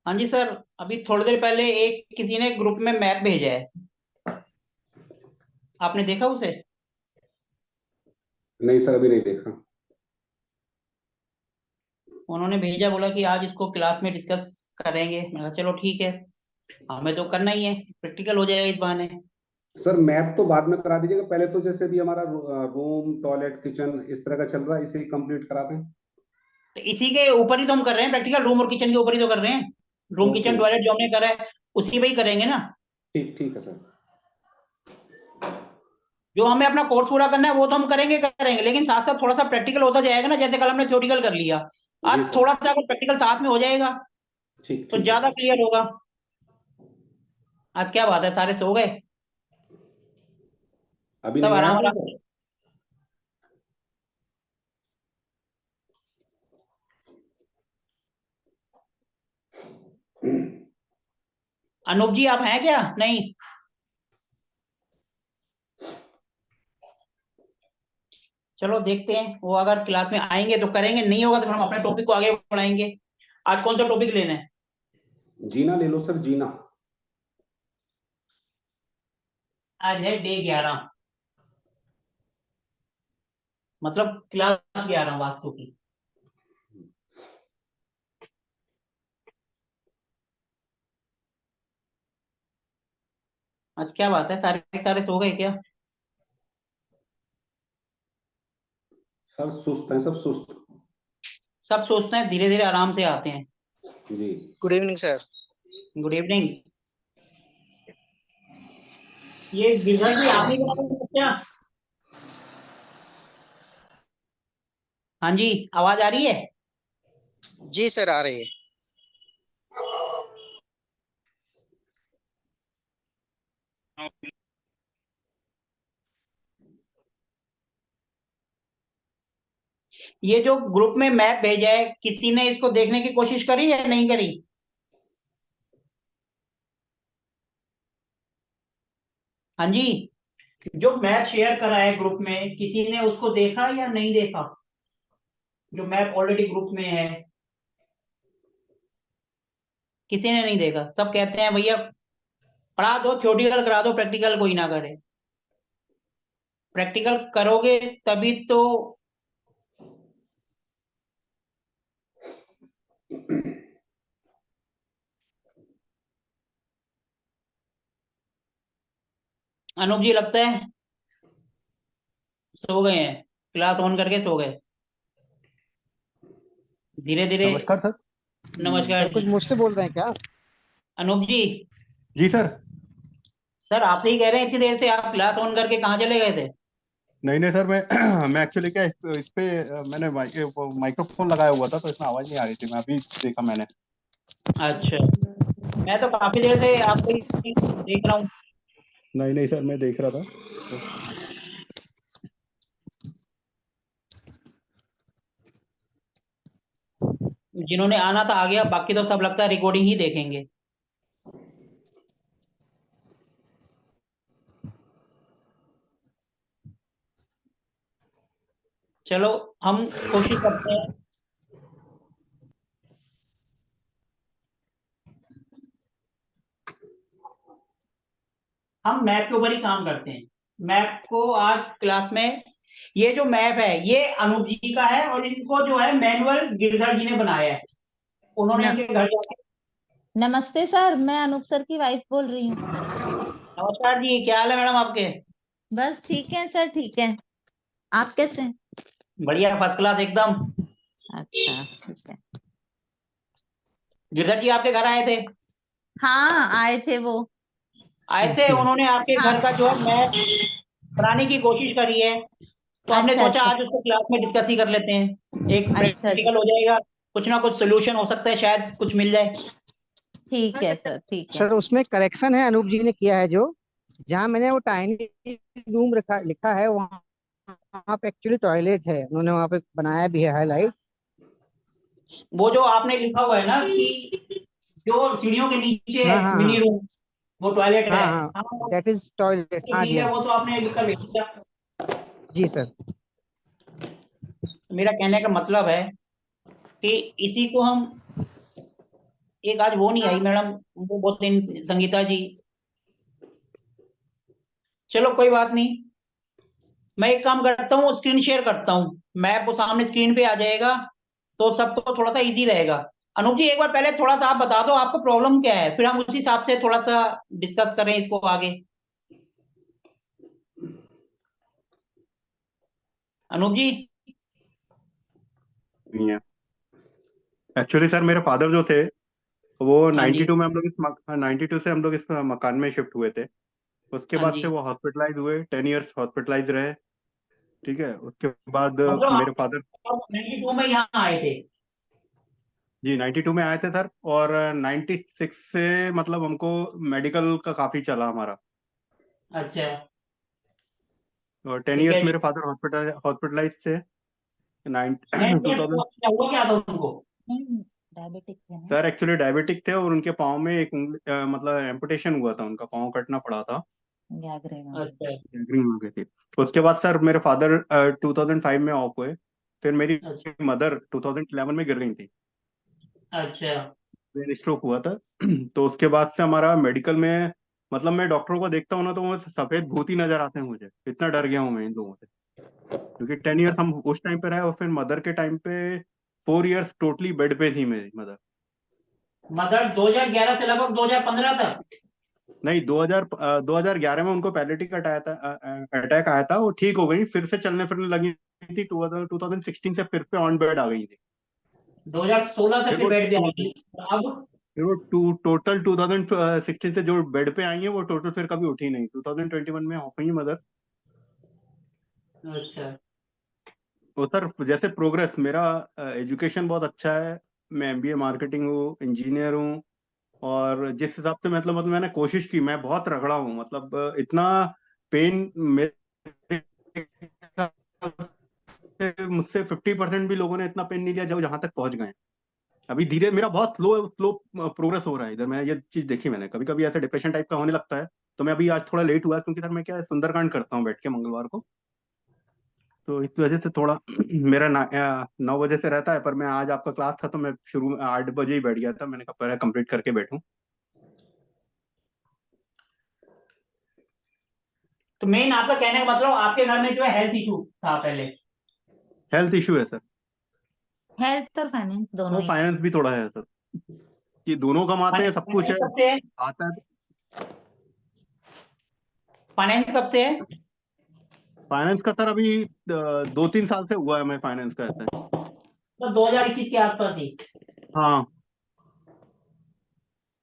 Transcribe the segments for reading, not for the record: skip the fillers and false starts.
हाँ जी सर। अभी थोड़ी देर पहले एक किसी ने ग्रुप में मैप भेजा है। आपने देखा उसे? नहीं सर, अभी नहीं देखा। उन्होंने भेजा, बोला कि आज इसको क्लास में डिस्कस करेंगे। मैं कहा चलो ठीक है, हमें तो करना ही है, प्रैक्टिकल हो जाएगा इस बहाने। सर मैप तो बाद में करा दीजिएगा, पहले तो जैसे भी हमारा रूम टॉयलेट किचन इस तरह का चल रहा है, इसे ही कंप्लीट करा दें। तो इसी के ऊपर ही तो हम कर रहे हैं प्रैक्टिकल, रूम और किचन के ऊपर ही तो कर रहे हैं। Room okay kitchen okay. Toilet जो हमने करा है उसी पे ही करेंगे ना। ठीक ठीक है सर। जो हमें अपना कोर्स पूरा करना है वो तो हम करेंगे करेंगे, लेकिन साथ साथ थोड़ा सा प्रैक्टिकल होता जाएगा ना। जैसे कल हमने थ्योरेटिकल कर लिया, जी आज सर। थोड़ा सा अगर प्रैक्टिकल साथ में हो जाएगा ठीक तो ठीक है ज्यादा सर। क्लियर होगा। आज क्या बात है, सारे सो गए? अभी सब नहीं आया आराम कोई? आराम से। अनूप जी आप हैं क्या? नहीं? चलो देखते हैं, वो अगर क्लास में आएंगे तो करेंगे, नहीं होगा तो फिर हम अपने टॉपिक को आगे बढ़ाएंगे। आज कौन सा टॉपिक लेना है? जीना ले लो सर, जीना। आज है डे 11, मतलब क्लास 11 वास्तु की। आज क्या बात है, सारे सारे सो गए क्या? सर सुस्त है, सब सुस्त। सब सोचते हैं धीरे धीरे आराम से आते हैं। जी। Good evening sir. Good evening. ये गिरधर जी आप ही बनाए क्या? हाँ जी, आवाज आ रही है? जी सर, आ रही है। ये जो ग्रुप में मैप भेजा है, किसी ने इसको देखने की कोशिश करी या नहीं करी? हाँ जी, जो मैप शेयर करा है ग्रुप में, किसी ने उसको देखा या नहीं देखा? जो मैप ऑलरेडी ग्रुप में है, किसी ने नहीं देखा। सब कहते हैं भैया पढ़ा दो, थ्योरेटिकल करा दो, प्रैक्टिकल कोई ना करे। प्रैक्टिकल करोगे तभी तो। अनूप जी लगता है सो गए हैं, क्लास ऑन करके सो गए धीरे धीरे। नमस्कार सर। नमस्कार सर जी। कुछ मुझसे बोल रहे हैं क्या? अनूप जी, जी सर। सर आपसे ही कह रहे हैं, इतनी देर से आप क्लास ऑन करके कहाँ चले गए थे? नहीं नहीं सर, मैं मैं एक्चुअली क्या इस पे मैंने माइक्रोफोन लगाया हुआ था तो इसमें आवाज नहीं आ रही थी, मैं अभी देखा मैंने। अच्छा, मैं तो काफी देर से आपको ही देख रहा हूँ। नहीं नहीं सर, मैं देख रहा था तो। जिन्होंने आना था आ गया, बाकी तो सब लगता है रिकॉर्डिंग ही देखेंगे। चलो, हम कोशिश करते हैं। हम मैप के ऊपर ही काम करते हैं। मैप को आज क्लास में, ये जो मैप है ये अनूप जी का है, और इनको जो है मैनुअल गिरधर जी ने बनाया है। उन्होंने न, इनके घर जाके। नमस्ते सर, मैं अनूप सर की वाइफ बोल रही हूँ। नमस्कार जी, क्या हाल है मैडम आपके? बस ठीक है सर, ठीक है। आप कैसे हैं? बढ़िया, फर्स्ट क्लास एकदम। अच्छा, ठीक है। गिरधर जी आपके घर आए थे? हाँ, आए थे वो। आए थे, जी। उन्होंने आपके हाँ। घर का जो है मैप बनाने की कोशिश करी है। तो हमने अच्छा सोचा अच्छा। आज उसको क्लास में डिस्कस ही कर लेते हैं, एक अच्छा जी। प्रैक्टिकल हो जाएगा। कुछ ना कुछ सोल्यूशन हो सकता है, शायद कुछ मिल जाए। ठीक है सर, ठीक है। सर उसमें करेक्शन है, अनूप जी ने किया है जो, जहाँ मैंने वो टाइनी रूम रखा लिखा है वहाँ, वहाँ पे एक्चुअली टॉयलेट है, उन्होंने वहाँ पे बनाया भी है हाईलाइट। वो जो आपने लिखा हुआ है ना कि जो सीढ़ियों के नीचे हाँ हाँ मिनी हाँ। रूम, वो टॉयलेट है। हाँ हाँ। हाँ वो दैट इज टॉयलेट, तो हाँ ठीक जी है, हाँ वो जी। तो आपने लिख कर भेज दिया। जी सर। मेरा कहने का मतलब है कि इसी को हम एक आज वो नहीं आई मैडम, वो बहुत दिन, संगीता जी। चलो कोई बात नहीं, मैं एक काम करता हूँ, स्क्रीन शेयर करता हूँ, मैप वो सामने स्क्रीन पे आ जाएगा, तो सबको थोड़ा सा इजी रहेगा। अनूप जी, एक बार पहले थोड़ा सा आप बता दो आपको प्रॉब्लम क्या है, फिर हम उस हिसाब से थोड़ा सा डिस्कस करें इसको आगे। अनूप जी। नहीं है एक्चुअली सर, मेरे फादर जो थे वो हाँ जी। 92 में हम लोग 92 से हम लोग इस मकान में शिफ्ट हुए थे। उसके हाँ बाद जी। से वो हॉस्पिटलाइज हुए, 10 इयर्स हॉस्पिटलाइज रहे। ठीक है, उसके बाद मतलब मेरे फादर, आप 92 में यहाँ आए थे? जी 92 में आए थे सर। और 96 से मतलब हमको मेडिकल का काफी चला हमारा। अच्छा। और 10 इयर्स ठीक है मेरे जी। फादर हॉस्पिटलाइज थे। नाइन नहीं, टू थाउजेंड हुआ क्या था उनको? डायबिटिक है ना। सर एक्चुअली डायबिटिक थे, और उनके पाँव में एक मतलब एम्पुटेशन हुआ था, उनका पाँव कटना पड़ा था। गैंग्रीन हो गई। अच्छा। गैंग्रीन हो गई थी। उसके बाद सर मेरे फादर 2005 में ऑफ हुए। फिर मेरी अच्छा। मदर 2011 में गिर गई थी, अच्छा। ब्रेन स्ट्रोक हुआ था। तो उसके बाद से हमारा मेडिकल में, मतलब मैं डॉक्टरों को देखता हूँ ना, तो वो सफेद भूत ही नजर आते हैं मुझे, इतना डर गया हूँ मैं इन लोगों से। क्योंकि 10 इयर्स हम उस टाइम पे रहे, और फिर मदर के टाइम पे 4 इयर्स टोटली बेड पे थी मेरी मदर। मदर 2011 से लगभग 2015 तक? नहीं, 2011 में उनको पैलेटिक अटैक आया था, वो ठीक हो गई, फिर से चलने फिरने लगी थी। 2016 से फिर पे ऑन बेड आ गई थी। 2016 से फिर फिर वो बेड पे आई थी, अब? फिर वो टोटल 2016 से जो बेड पे आई है, वो टोटल फिर कभी उठी नहीं। 2021 में हो गई मदर। अच्छा। तो सर जैसे प्रोग्रेस मेरा, एजुकेशन बहुत अच्छा है। मैं एमबीए मार्केटिंग हूँ, इंजीनियर हूँ। और जिस हिसाब से मतलब मैंने कोशिश की, मैं बहुत रगड़ा हूँ, मतलब इतना पेन मेरे, मुझसे 50% भी लोगों ने इतना पेन नहीं लिया जब जहां तक पहुंच गए। अभी धीरे मेरा बहुत स्लो स्लो प्रोग्रेस हो रहा है इधर। मैं ये चीज देखी मैंने, कभी कभी ऐसे डिप्रेशन टाइप का होने लगता है। तो मैं अभी आज थोड़ा लेट हुआ, क्योंकि सर मैं क्या है, सुंदरकांड करता हूँ बैठ के मंगलवार को। तो इस वजह से थोड़ा मेरा 9 बजे से रहता है, पर मैं आज आपका क्लास था तो मैं शुरू में 8 बजे ही बैठ गया था। मैंने कहा पहले कंप्लीट करके बैठूं। तो मेन आपका कहने का मतलब आपके घर में जो है हेल्थ इशू था पहले? हेल्थ इशू है सर। हेल्थ और फाइनेंस दोनों वो ही। फाइनेंस भी थोड़ा है सर, कि दोनों कमाते हैं, सब कुछ फाइनेंस है, कब से है? आता है। फाइनेंस कब से है? फाइनेंस का सर अभी 2-3 साल से हुआ है मैं फाइनेंस का ऐसे। तो 2021 के आसपास ही? हाँ।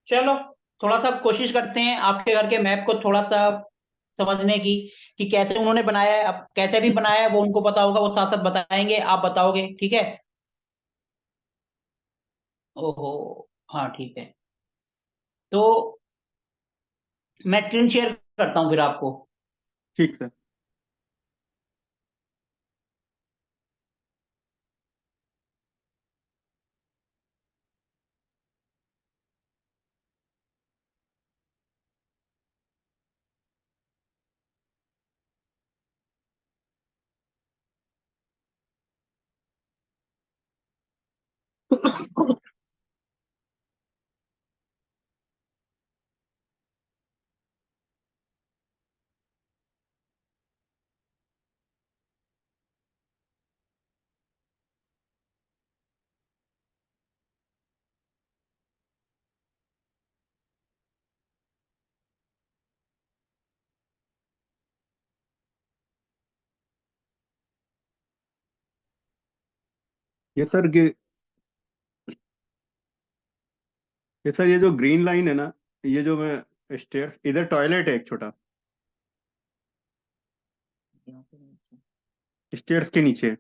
चलो, थोड़ा सा कोशिश करते हैं आपके घर के मैप को थोड़ा सा समझने की, कि कैसे उन्होंने बनाया है, अब कैसे भी बनाया है वो उनको पता होगा, वो साथ साथ बताएंगे, आप बताओगे, ठीक है? ओहो। हाँ ठीक है। तो मैं स्क्रीन शेयर करता हूँ फिर आपको। ठीक सर। ये सर ये सर, ये जो ग्रीन लाइन है ना, ये जो मैं स्टेयर्स, इधर टॉयलेट है एक छोटा, स्टेयर्स के नीचे।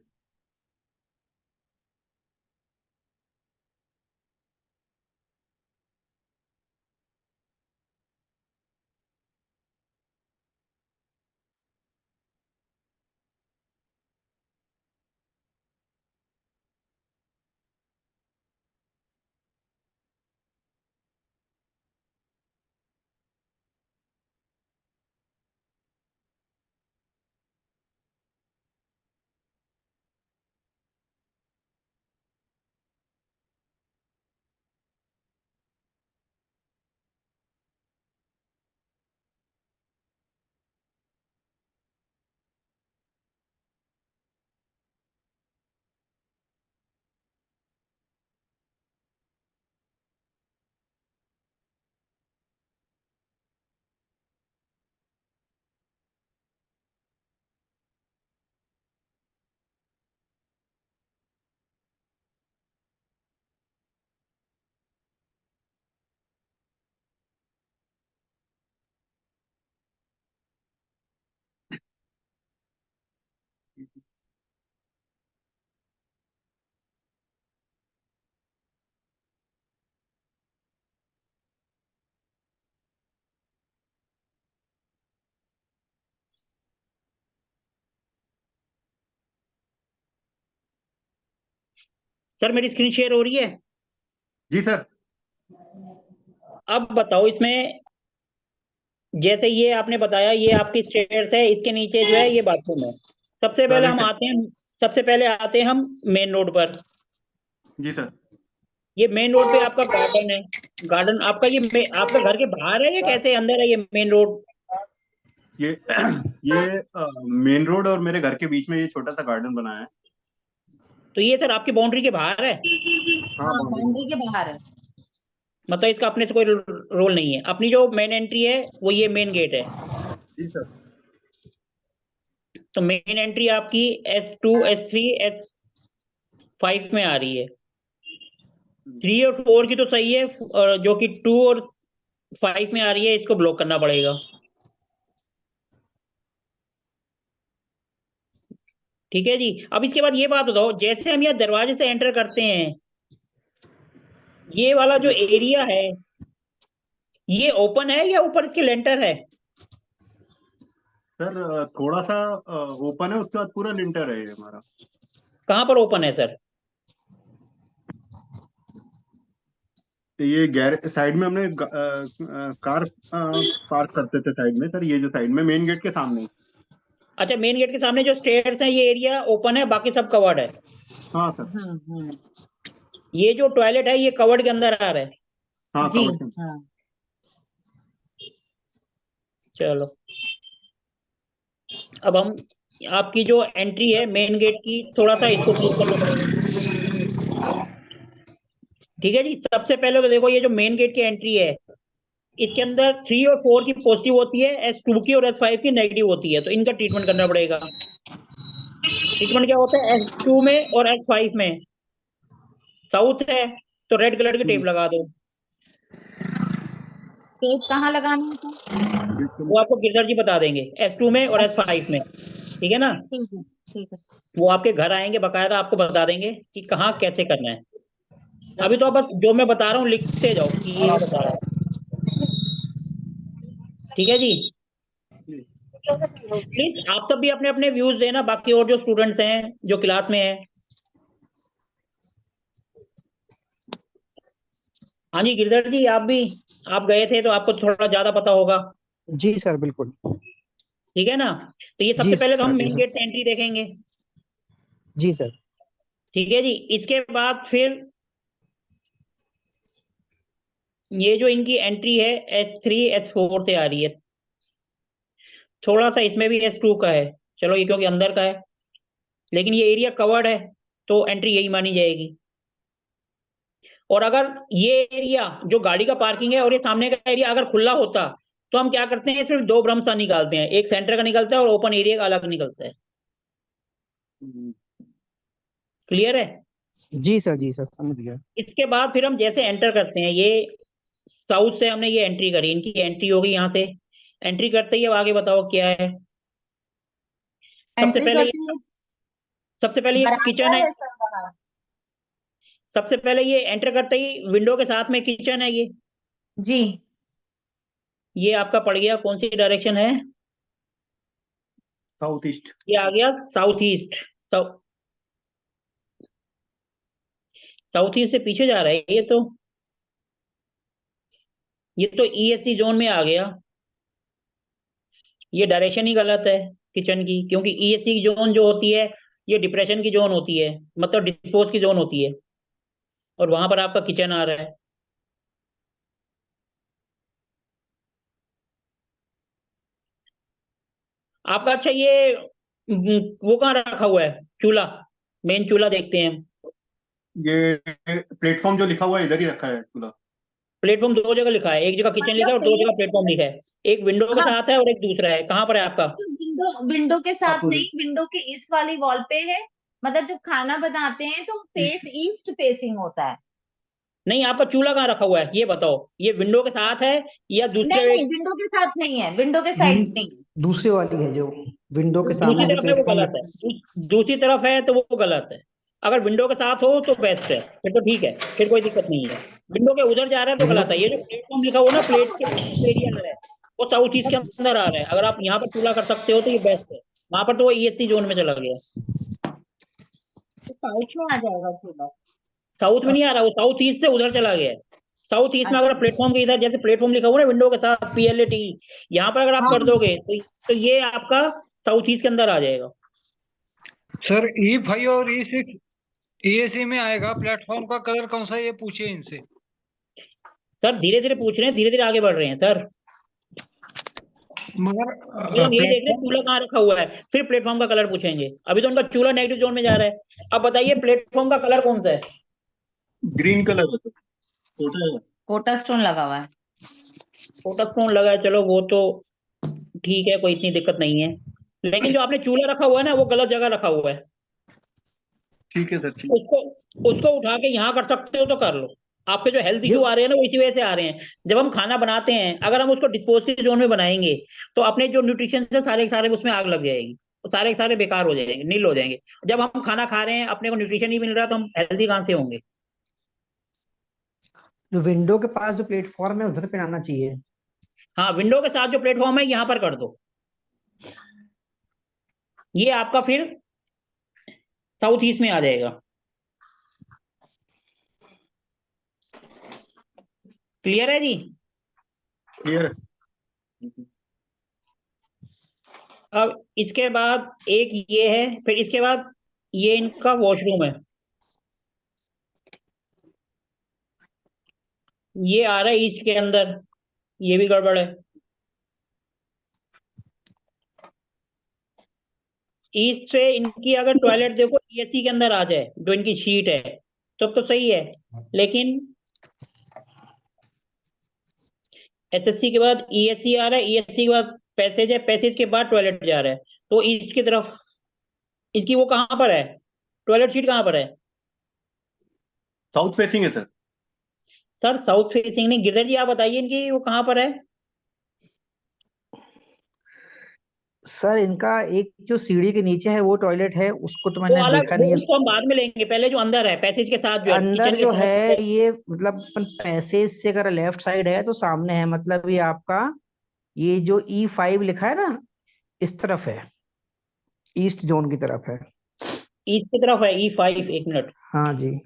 सर मेरी स्क्रीन शेयर हो रही है? जी सर। अब बताओ इसमें, जैसे ये आपने बताया ये आपकी स्टेयर्स है, इसके नीचे जो है ये बाथरूम है। सबसे पहले हम टॉयलेट है। आते हैं सबसे पहले आते हैं हम मेन रोड पर। जी सर। ये मेन रोड पे आपका गार्डन है। गार्डन आपका आपका घर के बाहर है या कैसे अंदर है ये मेन रोड? ये ये मेन रोड और मेरे घर के बीच में ये छोटा सा गार्डन बनाया है। तो ये सर आपकी बाउंड्री के बाहर है? हाँ, हाँ बाउंड्री। बाउंड्री के बाहर है। मतलब इसका अपने से कोई रोल नहीं है। अपनी जो मेन एंट्री है वो ये मेन गेट है। जी सर। तो मेन एंट्री आपकी S2 S3 S5 में आ रही है। 3 और 4 की तो सही है, और जो कि 2 और 5 में आ रही है इसको ब्लॉक करना पड़ेगा। ठीक है जी। अब इसके बाद ये बात बताओ, जैसे हम यहाँ दरवाजे से एंटर करते हैं, ये वाला जो एरिया है ये ओपन है या ऊपर इसके लेंटर है? सर थोड़ा सा ओपन है, उसके बाद पूरा लिंटर है ये हमारा। कहाँ पर ओपन है सर? तो ये गैरेज साइड में हमने कार पार्क करते थे साइड में सर, ये जो साइड में मेन गेट के सामने। अच्छा, मेन गेट के सामने जो स्टेयर्स हैं ये एरिया ओपन है, बाकी सब कवर्ड है। हाँ सर। ये जो टॉयलेट है ये कवर्ड के अंदर आ रहा है। हाँ जी कवर। हाँ। चलो, अब हम आपकी जो एंट्री है मेन गेट की, थोड़ा सा इसको क्लिक करना पड़ेगा। ठीक है जी। सबसे पहले तो देखो, ये जो मेन गेट की एंट्री है इसके अंदर 3 और 4 की पॉजिटिव होती है, S2 की और S5 की नेगेटिव होती है, तो इनका ट्रीटमेंट करना पड़ेगा। ट्रीटमेंट क्या होता है S2 में और S5 में? साउथ है तो रेड कलर की टेप लगा दो। टेप कहाँ लगाना है सर? वो आपको गिरधर जी बता देंगे, S2 में और S5 में। ठीक है ना? ठीक है ठीक है। वो आपके घर आएंगे, बकायदा आपको बता देंगे कि कहाँ कैसे करना है। अभी तो आप बस जो मैं बता रहा हूँ लिखते जाओ कि ये बता रहा हूँ। ठीक है जी। प्लीज आप सब भी अपने अपने व्यूज देना, बाकी और जो स्टूडेंट्स हैं जो क्लास में हैं। हाँ जी गिरधर जी, आप गए थे तो आपको थोड़ा ज्यादा पता होगा। जी सर बिल्कुल। ठीक है ना? तो ये सबसे जी पहले तो हम सर। जी मेन सर। गेट से एंट्री देखेंगे। जी सर। ठीक है जी। इसके बाद फिर ये जो इनकी एंट्री है S3 S4 से आ रही है। थोड़ा सा इसमें भी S2 का है, चलो ये क्योंकि अंदर का है, लेकिन ये एरिया कवर्ड है तो एंट्री यही मानी जाएगी। और अगर ये एरिया जो गाड़ी का पार्किंग है और ये सामने का एरिया अगर खुला होता तो हम क्या करते हैं, सिर्फ 2 ब्रह्मसा निकालते हैं, एक सेंटर का निकलता है और ओपन एरिया का अलग निकलता है। क्लियर है? जी सर। जी सर समझ गया। इसके बाद फिर हम जैसे एंटर करते हैं, ये साउथ से हमने ये एंट्री करी, इनकी एंट्री होगी यहाँ से। एंट्री करते ही अब आगे बताओ क्या है। सबसे एंट्री पहले करते ये हैं। सबसे पहले ये बरामदा किचन है। है सर बाहर। सबसे पहले ये एंटर करते ही विंडो के साथ में किचन है ये। जी। ये आपका पड़ गया, कौन सी डायरेक्शन है? South east. ये आ गया साउथ ईस्ट। साउथ ईस्ट से पीछे जा रहा है ये तो ESC जोन में आ गया। ये डायरेक्शन ही गलत है किचन की, क्योंकि ESC जोन जो होती है ये डिप्रेशन की जोन होती है, मतलब डिस्पोज की जोन होती है, और वहां पर आपका किचन आ रहा है। आपका अच्छा ये वो कहाँ रखा हुआ है चूल्हा? मेन चूल्हा देखते हैं। ये प्लेटफॉर्म जो लिखा हुआ है इधर ही रखा है चूल्हा। प्लेटफॉर्म 2 जगह लिखा है, एक जगह किचन लिखा मतलब है और 2 जगह प्लेटफॉर्म लिखा है। एक विंडो के हाँ, साथ है और एक दूसरा है। कहाँ पर है आपका? विंडो विंडो के साथ पूरी नहीं, विंडो के इस वाली वॉल पे है। मतलब जब खाना बनाते हैं तो फेस ईस्ट फेसिंग होता है। नहीं, आपका चूल्हा कहाँ रखा हुआ है ये बताओ, ये विंडो के साथ है या दूसरे? नहीं विंडो के साथ नहीं है, विंडो के साइड नहीं। दूसरी वाली है जो विंडो के दूसरी सामने जो तरफ है वो प्लेटफॉर्म गलत है, दूसरी तरफ है तो वो गलत है। अगर विंडो के साथ हो तो बेस्ट है, फिर तो ठीक है, फिर कोई दिक्कत नहीं है। विंडो के उधर जा रहा है तो विंडो गलत है। ये जो प्लेटफॉर्म लिखा हुआ ना, प्लेट के एरिया है, वो साउथ ईस्ट के अंदर आ रहा है। अगर आप यहाँ पर चूल्हा कर सकते हो तो ये बेस्ट है। वहां पर तो वो ईएससी जोन में चला गया। तो साउथ में आ जाएगा चूल्हा। साउथ में नहीं आ रहा, वो साउथ ईस्ट से उधर चला गया है। साउथ ईस्ट में अगर अच्छा प्लेटफॉर्म के इधर, जैसे प्लेटफॉर्म लिखा हुआ है ना विंडो के साथ PLAT, यहाँ पर अगर आप हाँ कर दोगे तो ये आपका साउथ ईस्ट के अंदर आ जाएगा। सर E5 और E6 EAC में आएगा। प्लेटफॉर्म का कलर कौन सा है ये पूछिए इनसे। सर धीरे धीरे पूछ रहे हैं, धीरे धीरे आगे बढ़ रहे हैं सर। मगर अभी हम ये देख रहे हैं प्लेटफॉर्म चूल्हा कहाँ रखा हुआ है, फिर प्लेटफॉर्म का कलर पूछेंगे। अभी तो उनका चूल्हा नेगेटिव जोन में जा रहा है। अब बताइए प्लेटफॉर्म का कलर कौन सा है? Green colour. कोटा स्टोन लगा हुआ है। फोटोस्टोन लगा है, चलो वो तो ठीक है, कोई इतनी दिक्कत नहीं है। लेकिन जो आपने चूल्हा रखा हुआ है ना, वो गलत जगह रखा हुआ है। ठीक है सर, ठीक। उसको उसको उठा के यहाँ कर सकते हो तो कर लो। आपके जो हेल्थ इशू आ रहे हैं ना, वो इसी वजह से आ रहे हैं। जब हम खाना बनाते हैं, अगर हम उसको डिस्पोज के जोन में बनाएंगे तो अपने जो न्यूट्रिशन है सारे के सारे उसमें आग लग जाएगी, तो सारे के सारे बेकार हो जाएंगे, नील हो जाएंगे। जब हम खाना खा रहे हैं, अपने को न्यूट्रिशन नहीं मिल रहा, तो हम हेल्दी कहाँ से होंगे? जो विंडो के पास जो प्लेटफॉर्म है उधर पे आना चाहिए। हाँ, विंडो के साथ जो प्लेटफॉर्म है यहाँ पर कर दो। ये आपका फिर साउथ ईस्ट में आ जाएगा। क्लियर है जी? क्लियर। अब इसके बाद एक ये है, फिर इसके बाद ये इनका वॉशरूम है। ये आ रहा है ईस्ट के अंदर, ये भी गड़बड़ है। ईस्ट से इनकी अगर टॉयलेट देखो ESC के अंदर आ जाए, जो इनकी शीट है, तब तो सही है। लेकिन HSC के बाद ESC आ रहा है, ESC के बाद पैसेज है, पैसेज के बाद टॉयलेट जा रहा है, तो ईस्ट की तरफ इनकी वो कहाँ पर है, टॉयलेट शीट कहाँ पर है? साउथ फेसिंग है सर। सर साउथ फेसिंग नहीं, गिरधर जी आप बताइए इनकी वो कहाँ पर है? सर इनका एक जो सीढ़ी के नीचे है वो टॉयलेट है, उसको तो वो मैंने अलग, देखा वो नहीं है। उसको हम बाद में लेंगे, पहले जो अंदर है पैसेज के साथ, जो है अंदर किचन के जो साथ है ये मतलब अपन पैसेज से अगर लेफ्ट साइड है तो सामने है, मतलब ये आपका ये जो E5 लिखा है ना, इस तरफ है, ईस्ट जोन की तरफ है। ईस्ट की तरफ है E5। एक मिनट, हाँ जी,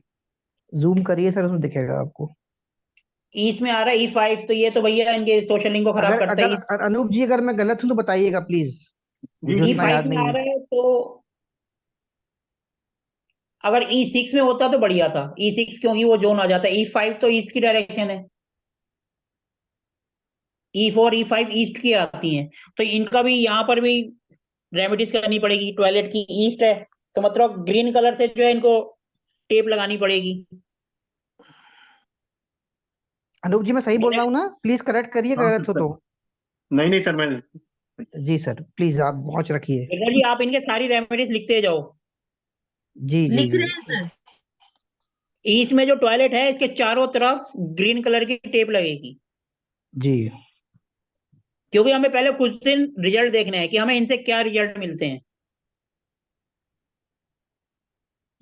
जूम करिए सर, उसमें दिखेगा आपको। ईस्ट में आ रहा है E5, तो ये तो भैया इनके सोशल लिंक को खराब अगर करता अगर ही। अनूप जी अगर मैं गलत हूं तो बताइएगा प्लीज, मुझे उतना E5 याद में आ नहीं है। रहा है, तो अगर E6 में होता तो बढ़िया था। E6 क्योंकि वो जोन आ जाता है, E5 तो ईस्ट की डायरेक्शन है, E4 E5 ईस्ट की आती हैं। तो इनका भी यहाँ पर भी रेमेडीज करनी पड़ेगी। टॉयलेट की ईस्ट है, तो मतलब ग्रीन कलर से जो है इनको टेप लगानी पड़ेगी। अनूप जी मैं सही बोल रहा हूँ ना? प्लीज करेक्ट करिए हाँ गलत हो सर। तो। नहीं नहीं सर, मैं जी सर प्लीज आप वॉच रखिए। गिरधर जी आप इनके सारी रेमेडीज लिखते जाओ। जी जी लिख जी। रहे हैं सर। ईस्ट में जो टॉयलेट है, इसके चारों तरफ ग्रीन कलर की टेप लगेगी, जी क्योंकि हमें पहले कुछ दिन रिजल्ट देखने हैं कि हमें इनसे क्या रिजल्ट मिलते हैं।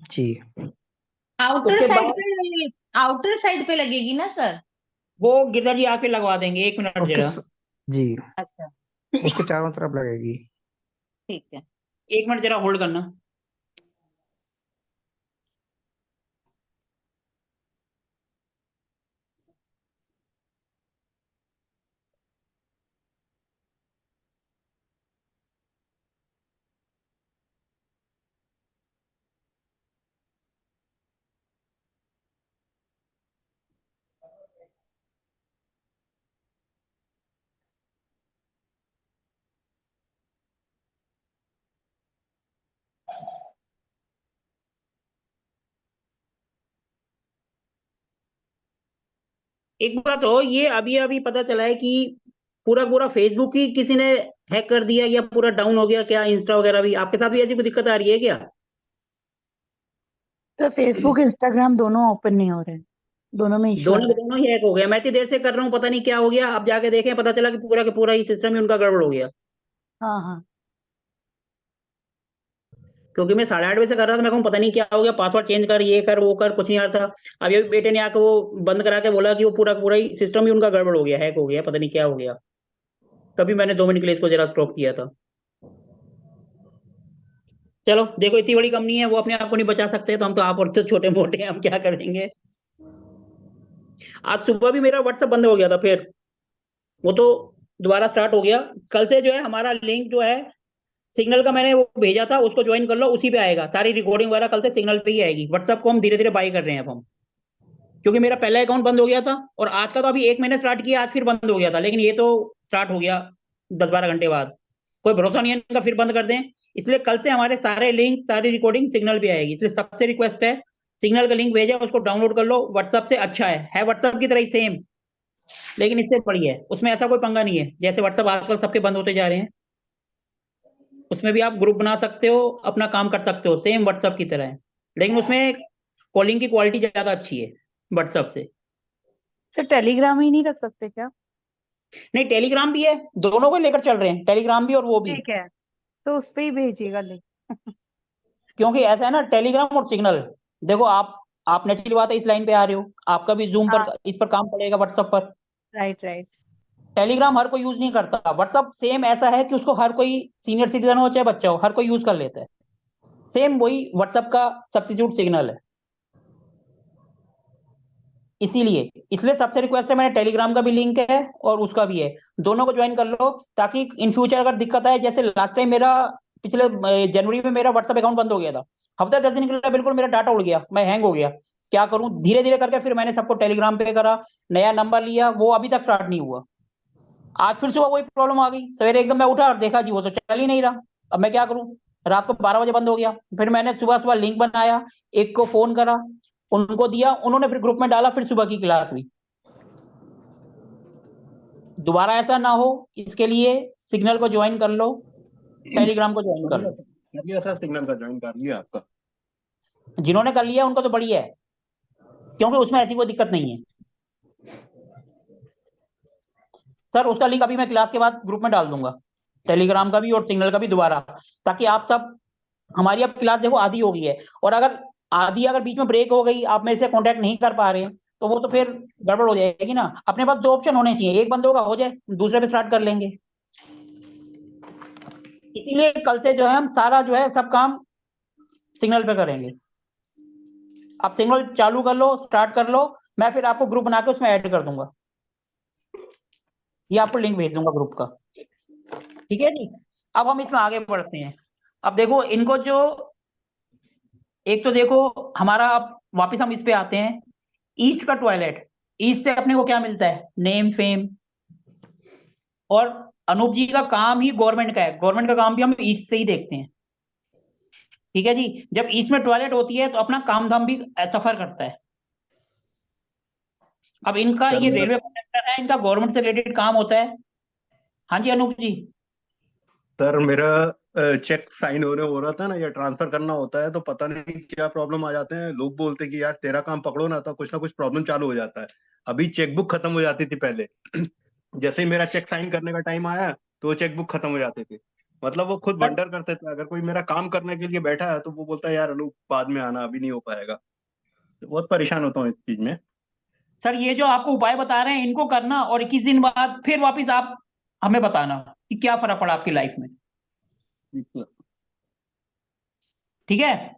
जी। आउटर उसके साइड बाद पे, आउटर साइड पे लगेगी ना सर? वो गिरधर जी आके लगवा देंगे, एक मिनट ओके जरा। जी, अच्छा उसके चारों तरफ लगेगी। ठीक है। एक मिनट जरा होल्ड करना। एक बात हो, ये अभी अभी पता चला है कि पूरा पूरा फेसबुक ही किसी ने हैक कर दिया, या पूरा डाउन हो गया क्या? इंस्टा वगैरह भी आपके साथ भी ऐसी कोई दिक्कत आ रही है क्या? सर फेसबुक इंस्टाग्राम दोनों ओपन नहीं हो रहे। दोनों में इशू दोनों दोनों ही हैक हो गया। मैं इतनी देर से कर रहा हूँ, पता नहीं क्या हो गया। अब जाके देखें, पता चला कि पूरा का पूरा ही सिस्टम ही उनका गड़बड़ हो गया। हाँ हाँ क्योंकि मैं 8:30 बजे से कर रहा था, मैं कहूँ पता नहीं क्या हो गया, पासवर्ड चेंज कर, ये कर, वो कर, कुछ नहीं आ रहा था। अब ये बेटे ने आके वो बंद करा के बोला कि वो पूरा का पूरा ही सिस्टम ही उनका गड़बड़ हो गया, हैक हो गया, पता नहीं क्या हो गया। तभी मैंने 2 मिनट के लिए इसको जरा स्टॉप किया था। चलो देखो, इतनी बड़ी कंपनी है, वो अपने आप को नहीं बचा सकते, तो हम तो आप और तो छोटे मोटे हैं, हम क्या करेंगे। आज सुबह भी मेरा व्हाट्सएप बंद हो गया था, फिर वो तो दोबारा स्टार्ट हो गया। कल से जो है हमारा लिंक जो है सिग्नल का, मैंने वो भेजा था, उसको ज्वाइन कर लो, उसी पे आएगा सारी रिकॉर्डिंग वगैरह, कल से सिग्नल पे ही आएगी। व्हाट्सएप को हम धीरे धीरे बाई कर रहे हैं अब हम, क्योंकि मेरा पहला अकाउंट बंद हो गया था, और आज का तो अभी 1 महीने स्टार्ट किया, आज फिर बंद हो गया था, लेकिन ये तो स्टार्ट हो गया 10-12 घंटे बाद। कोई भरोसा नहीं है इनका, फिर बंद कर दें। इसलिए कल से हमारे सारे लिंक, सारी रिकॉर्डिंग सिग्नल पे आएगी। इसलिए सबसे रिक्वेस्ट है, सिग्नल का लिंक भेजा, उसको डाउनलोड कर लो। व्हाट्सएप से अच्छा है व्हाट्सएप की तरह ही सेम, लेकिन इससे बढ़िया है। उसमें ऐसा कोई पंगा नहीं है, जैसे व्हाट्सएप आजकल सबके बंद होते जा रहे हैं। उसमें भी आप ग्रुप बना सकते हो, अपना काम कर सकते हो, सेम व्हाट्सएप की तरह है, लेकिन उसमें कॉलिंग की क्वालिटी ज्यादा अच्छी है व्हाट्सएप से। सर टेलीग्राम ही नहीं रख सकते क्या? नहीं, टेलीग्राम भी है, दोनों को लेकर चल रहे हैं, टेलीग्राम भी और वो भी। ठीक है, तो उस पे ही भेजिएगा लिंक। क्योंकि ऐसा है ना, टेलीग्राम और सिग्नल, देखो आप नेचुरली बात है, इस लाइन पे आ रहे हो, आपका भी जूम हाँ पर इस पर काम पड़ेगा, व्हाट्सएप पर। Right right. टेलीग्राम हर कोई यूज नहीं करता, व्हाट्सएप सेम ऐसा है कि उसको हर कोई, सीनियर सिटीजन हो चाहे बच्चा हो, हर कोई यूज कर लेता है। सेम वही व्हाट्सएप का सब्स्टिट्यूट सिग्नल है। इसलिए सबसे रिक्वेस्ट है, मैंने टेलीग्राम का भी लिंक है और उसका भी है, दोनों को ज्वाइन कर लो, ताकि इन फ्यूचर अगर दिक्कत आए, जैसे लास्ट टाइम मेरा पिछले जनवरी में मेरा व्हाट्सएप अकाउंट बंद हो गया था, हफ्ता 10 दिन के लिए बिल्कुल मेरा डाटा उड़ गया, मैं हैंग हो गया। क्या करूं, धीरे धीरे करके फिर मैंने सबको टेलीग्राम पे करा, नया नंबर लिया, वो अभी तक स्टार्ट नहीं हुआ। आज फिर सुबह वही प्रॉब्लम आ गई, सवेरे एकदम मैं उठा और देखा जी वो तो चल ही नहीं रहा। अब मैं क्या करूं, रात को 12 बजे बंद हो गया। फिर मैंने सुबह सुबह लिंक बनाया, एक को फोन करा, उनको दिया, उन्होंने फिर ग्रुप में डाला, फिर सुबह की क्लास हुई। दोबारा ऐसा ना हो, इसके लिए सिग्नल को ज्वाइन कर लो, टेलीग्राम को ज्वाइन कर लो। कर लिया सर, सिग्नल का ज्वाइन कर लिया आपका। जिन्होंने कर लिया उनको तो बढ़िया है, क्योंकि उसमें ऐसी कोई दिक्कत नहीं है। सर उसका लिंक अभी मैं क्लास के बाद ग्रुप में डाल दूंगा, टेलीग्राम का भी और सिग्नल का भी दोबारा, ताकि आप सब, हमारी अब क्लास देखो आधी हो गई है, और अगर आधी अगर बीच में ब्रेक हो गई, आप मेरे से कांटेक्ट नहीं कर पा रहे हैं, तो वो तो फिर गड़बड़ हो जाएगी ना। अपने पास 2 ऑप्शन होने चाहिए, एक बंदों का हो जाए, दूसरे पे स्टार्ट कर लेंगे। इसीलिए कल से जो है हम सारा जो है सब काम सिग्नल पे करेंगे। आप सिग्नल चालू कर लो, स्टार्ट कर लो, मैं फिर आपको ग्रुप बना के उसमें ऐड कर दूंगा, ये आपको लिंक भेज दूंगा ग्रुप का। ठीक है जी, अब हम इसमें आगे बढ़ते हैं। अब देखो इनको जो, एक तो देखो हमारा, अब वापस हम इस पे आते हैं, ईस्ट का टॉयलेट। ईस्ट से अपने को क्या मिलता है, नेम फेम। और अनूप जी का काम ही गवर्नमेंट का है, गवर्नमेंट का काम भी हम ईस्ट से ही देखते हैं। ठीक है जी, जब ईस्ट में टॉयलेट होती है तो अपना काम धाम भी सफर करता है। अब इनका सर ये मेरा रेलवे कंडक्टर है, इनका गवर्नमेंट से रिलेटेड काम होता है। हाँ जी अनूप जी। सर मेरा चेक साइन होने हो रहा था ना, या ट्रांसफर करना होता है, तो पता नहीं क्या प्रॉब्लम आ जाते हैं। लोग बोलते हैं कि यार तेरा काम पकड़ो ना, तो कुछ ना कुछ प्रॉब्लम चालू हो जाता है। अभी चेकबुक खत्म हो जाती थी पहले। जैसे ही मेरा चेक साइन करने का टाइम आया, तो वो चेकबुक खत्म हो जाती थी। मतलब वो खुद सर वंडर करते थे, अगर कोई मेरा काम करने के लिए बैठा है तो वो बोलता है यार अनूप बाद में आना, अभी नहीं हो पाएगा। तो बहुत परेशान होता हूँ इस चीज में। सर ये जो आपको उपाय बता रहे हैं इनको करना, और 21 दिन बाद फिर वापस आप हमें बताना कि क्या फर्क पड़ा आपकी लाइफ में। ठीक ठीक है,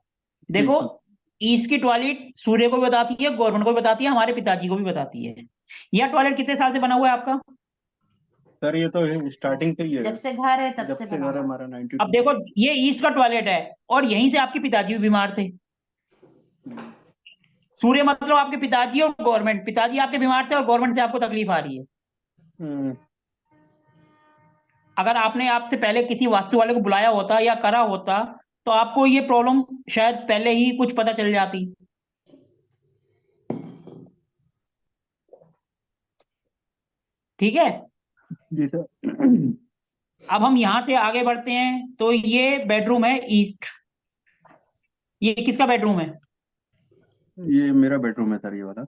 देखो ठीक। ईस्ट की टॉयलेट सूर्य को भी बताती है, गवर्नमेंट को भी बताती है, हमारे पिताजी को भी बताती है। यह टॉयलेट कितने साल से बना हुआ है आपका? सर ये तो स्टार्टिंग से ही है, जब से घर है तब जब से से बना घर है हुआ है। हमारा 92 अब देखो ये ईस्ट का टॉयलेट है, और यहीं से आपके पिताजी भी बीमार थे। सूर्य मतलब आपके पिताजी और गवर्नमेंट, पिताजी आपके बीमार थे और गवर्नमेंट से आपको तकलीफ आ रही है। हम्म। अगर आपने आपसे पहले किसी वास्तु वाले को बुलाया होता या करा होता, तो आपको ये प्रॉब्लम शायद पहले ही कुछ पता चल जाती। ठीक है, जी सर। अब हम यहां से आगे बढ़ते हैं, तो ये बेडरूम है ईस्ट। ये किसका बेडरूम है? ये मेरा बेडरूम है सर, ये वाला।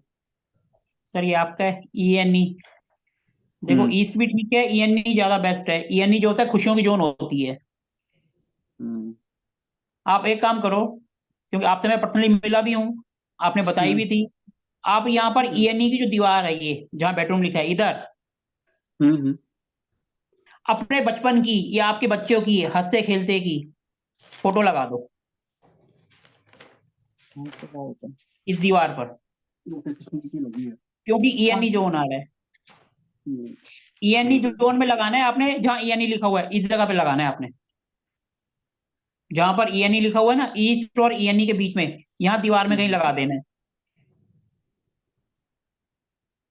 सर ये आपका है ENE। देखो ईस्ट भी ठीक है, ENE ज्यादा बेस्ट है। ENE जो होता है खुशियों की जोन होती है। आप एक काम करो, क्योंकि आपसे मैं पर्सनली मिला भी हूँ, आपने बताई भी थी। आप यहाँ पर ENE की जो दीवार है, ये जहाँ बेडरूम लिखा है इधर, अपने बचपन की या आपके बच्चों की हंसते खेलते की फोटो लगा दो इस दीवार पर, क्योंकि ENE जोन आ रहा है। ENE जोन में लगाना है आपने, जहाँ ENE लिखा हुआ है इस जगह पे लगाना है आपने। जहां पर ENE लिखा हुआ है ना, ईस्ट और ENE के बीच में, यहाँ दीवार में कहीं लगा देना है।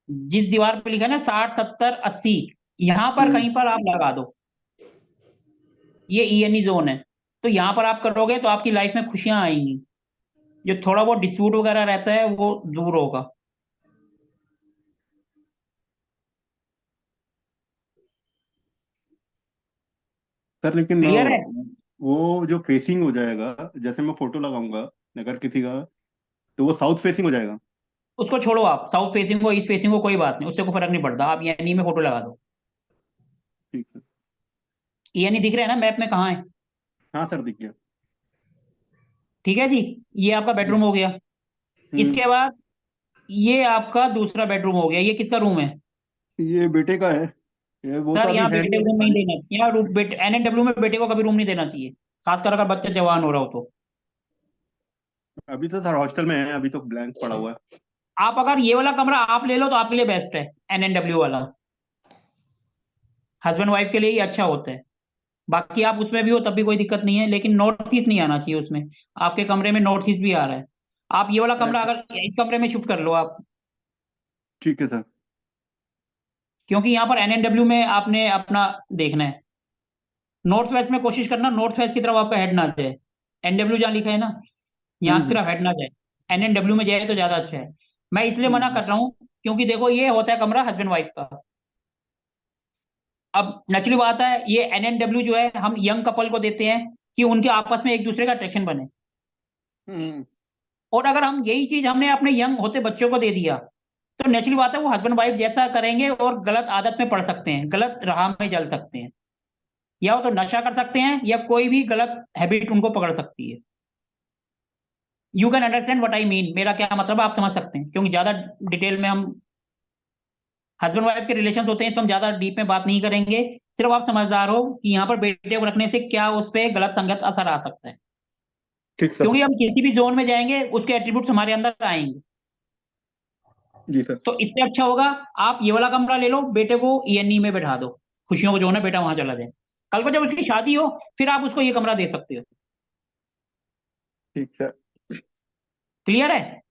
जिस दीवार पे लिखा है ना 60 70 80, यहाँ पर कहीं पर आप लगा दो। ये ENE जोन है। तो यहाँ पर आप करोगे तो आपकी लाइफ में खुशियां आएंगी। जो थोड़ा बहुत डिस्प्यूट वगैरह रहता है वो दूर होगा। सर लेकिन क्लियर है? वो जो फेसिंग हो जाएगा, जैसे मैं फोटो लगाऊंगा अगर किसी का, तो वो साउथ फेसिंग हो जाएगा। उसको छोड़ो, आप साउथ फेसिंग को ईस्ट फेसिंग को कोई बात नहीं, उससे कोई फर्क नहीं पड़ता। आप ENE में फोटो लगा दो। ठीक है। ENE दिख रहा है ना मैप में कहाँ है? हाँ सर, दिख गया। ठीक है जी। ये आपका बेडरूम हो गया। इसके बाद ये आपका दूसरा बेडरूम हो गया। ये किसका रूम है? ये बेटे का है। ये वो तो सर अभी यहाँ है बेटे को नहीं रूम नहीं खाली। देना, यहाँ NNW में बेटे को कभी रूम नहीं देना चाहिए, खासकर अगर बच्चा जवान हो रहा हो तो। अभी तो सर हॉस्टल में है, अभी तो ब्लैंक पड़ा हुआ है। आप अगर ये वाला कमरा आप ले लो तो आपके लिए बेस्ट है, NNW वाला। हस्बैंड वाइफ के लिए ही अच्छा होता है। बाकी आप उसमें भी हो तब भी कोई दिक्कत नहीं है, लेकिन नॉर्थ ईस्ट नहीं आना चाहिए उसमें। आपके कमरे में नॉर्थ ईस्ट भी आ रहा है। आप ये वाला कमरा अगर इस कमरे में शिफ्ट कर लो आप, ठीक है सर। क्योंकि यहाँ पर NNW में आपने अपना देखना है। नॉर्थ वेस्ट में कोशिश करना, नॉर्थ वेस्ट की तरफ आपका हेड ना जाए। NW जहाँ लिखा है ना, यहाँ की हम्म तरफ हेड ना जाए। NNW में जाए तो ज्यादा अच्छा है। मैं इसलिए मना हम्म कर रहा हूँ, क्योंकि देखो ये होता है कमरा हस्बैंड वाइफ का। अब नेचुरली बात है, ये NNW जो है हम यंग कपल को देते हैं कि उनके आपस में एक दूसरे का अट्रैक्शन बने। हम्म और अगर हम यही चीज हमने अपने यंग होते बच्चों को दे दिया, तो नेचुरली बात है वो हस्बैंड वाइफ जैसा करेंगे और गलत आदत में पड़ सकते हैं, गलत राह में चल सकते हैं। या वो तो नशा कर सकते हैं या कोई भी गलत हैबिट उनको पकड़ सकती है। You can understand what I mean, मेरा क्या मतलब है, आप समझ सकते हैं। क्योंकि ज्यादा डिटेल में हम, हस्बैंड वाइफ के रिलेशन होते हैं, इसमें हम ज्यादा डीप में बात नहीं करेंगे। सिर्फ आप समझदार हो कि यहाँ पर बेटे को रखने से क्या उस पर गलत संगत असर आ सकता है। ठीक सर। क्योंकि हम किसी भी जोन में जाएंगे उसके एट्रीब्यूट्स हमारे अंदर आएंगे। जी सर। तो इससे अच्छा होगा आप ये वाला कमरा ले लो, बेटे को ENE में बैठा दो। खुशियों को जो है ना, बेटा वहां चला जाए। कल को जब उसकी शादी हो फिर आप उसको ये कमरा दे सकते हो। ठीक सर। क्लियर है?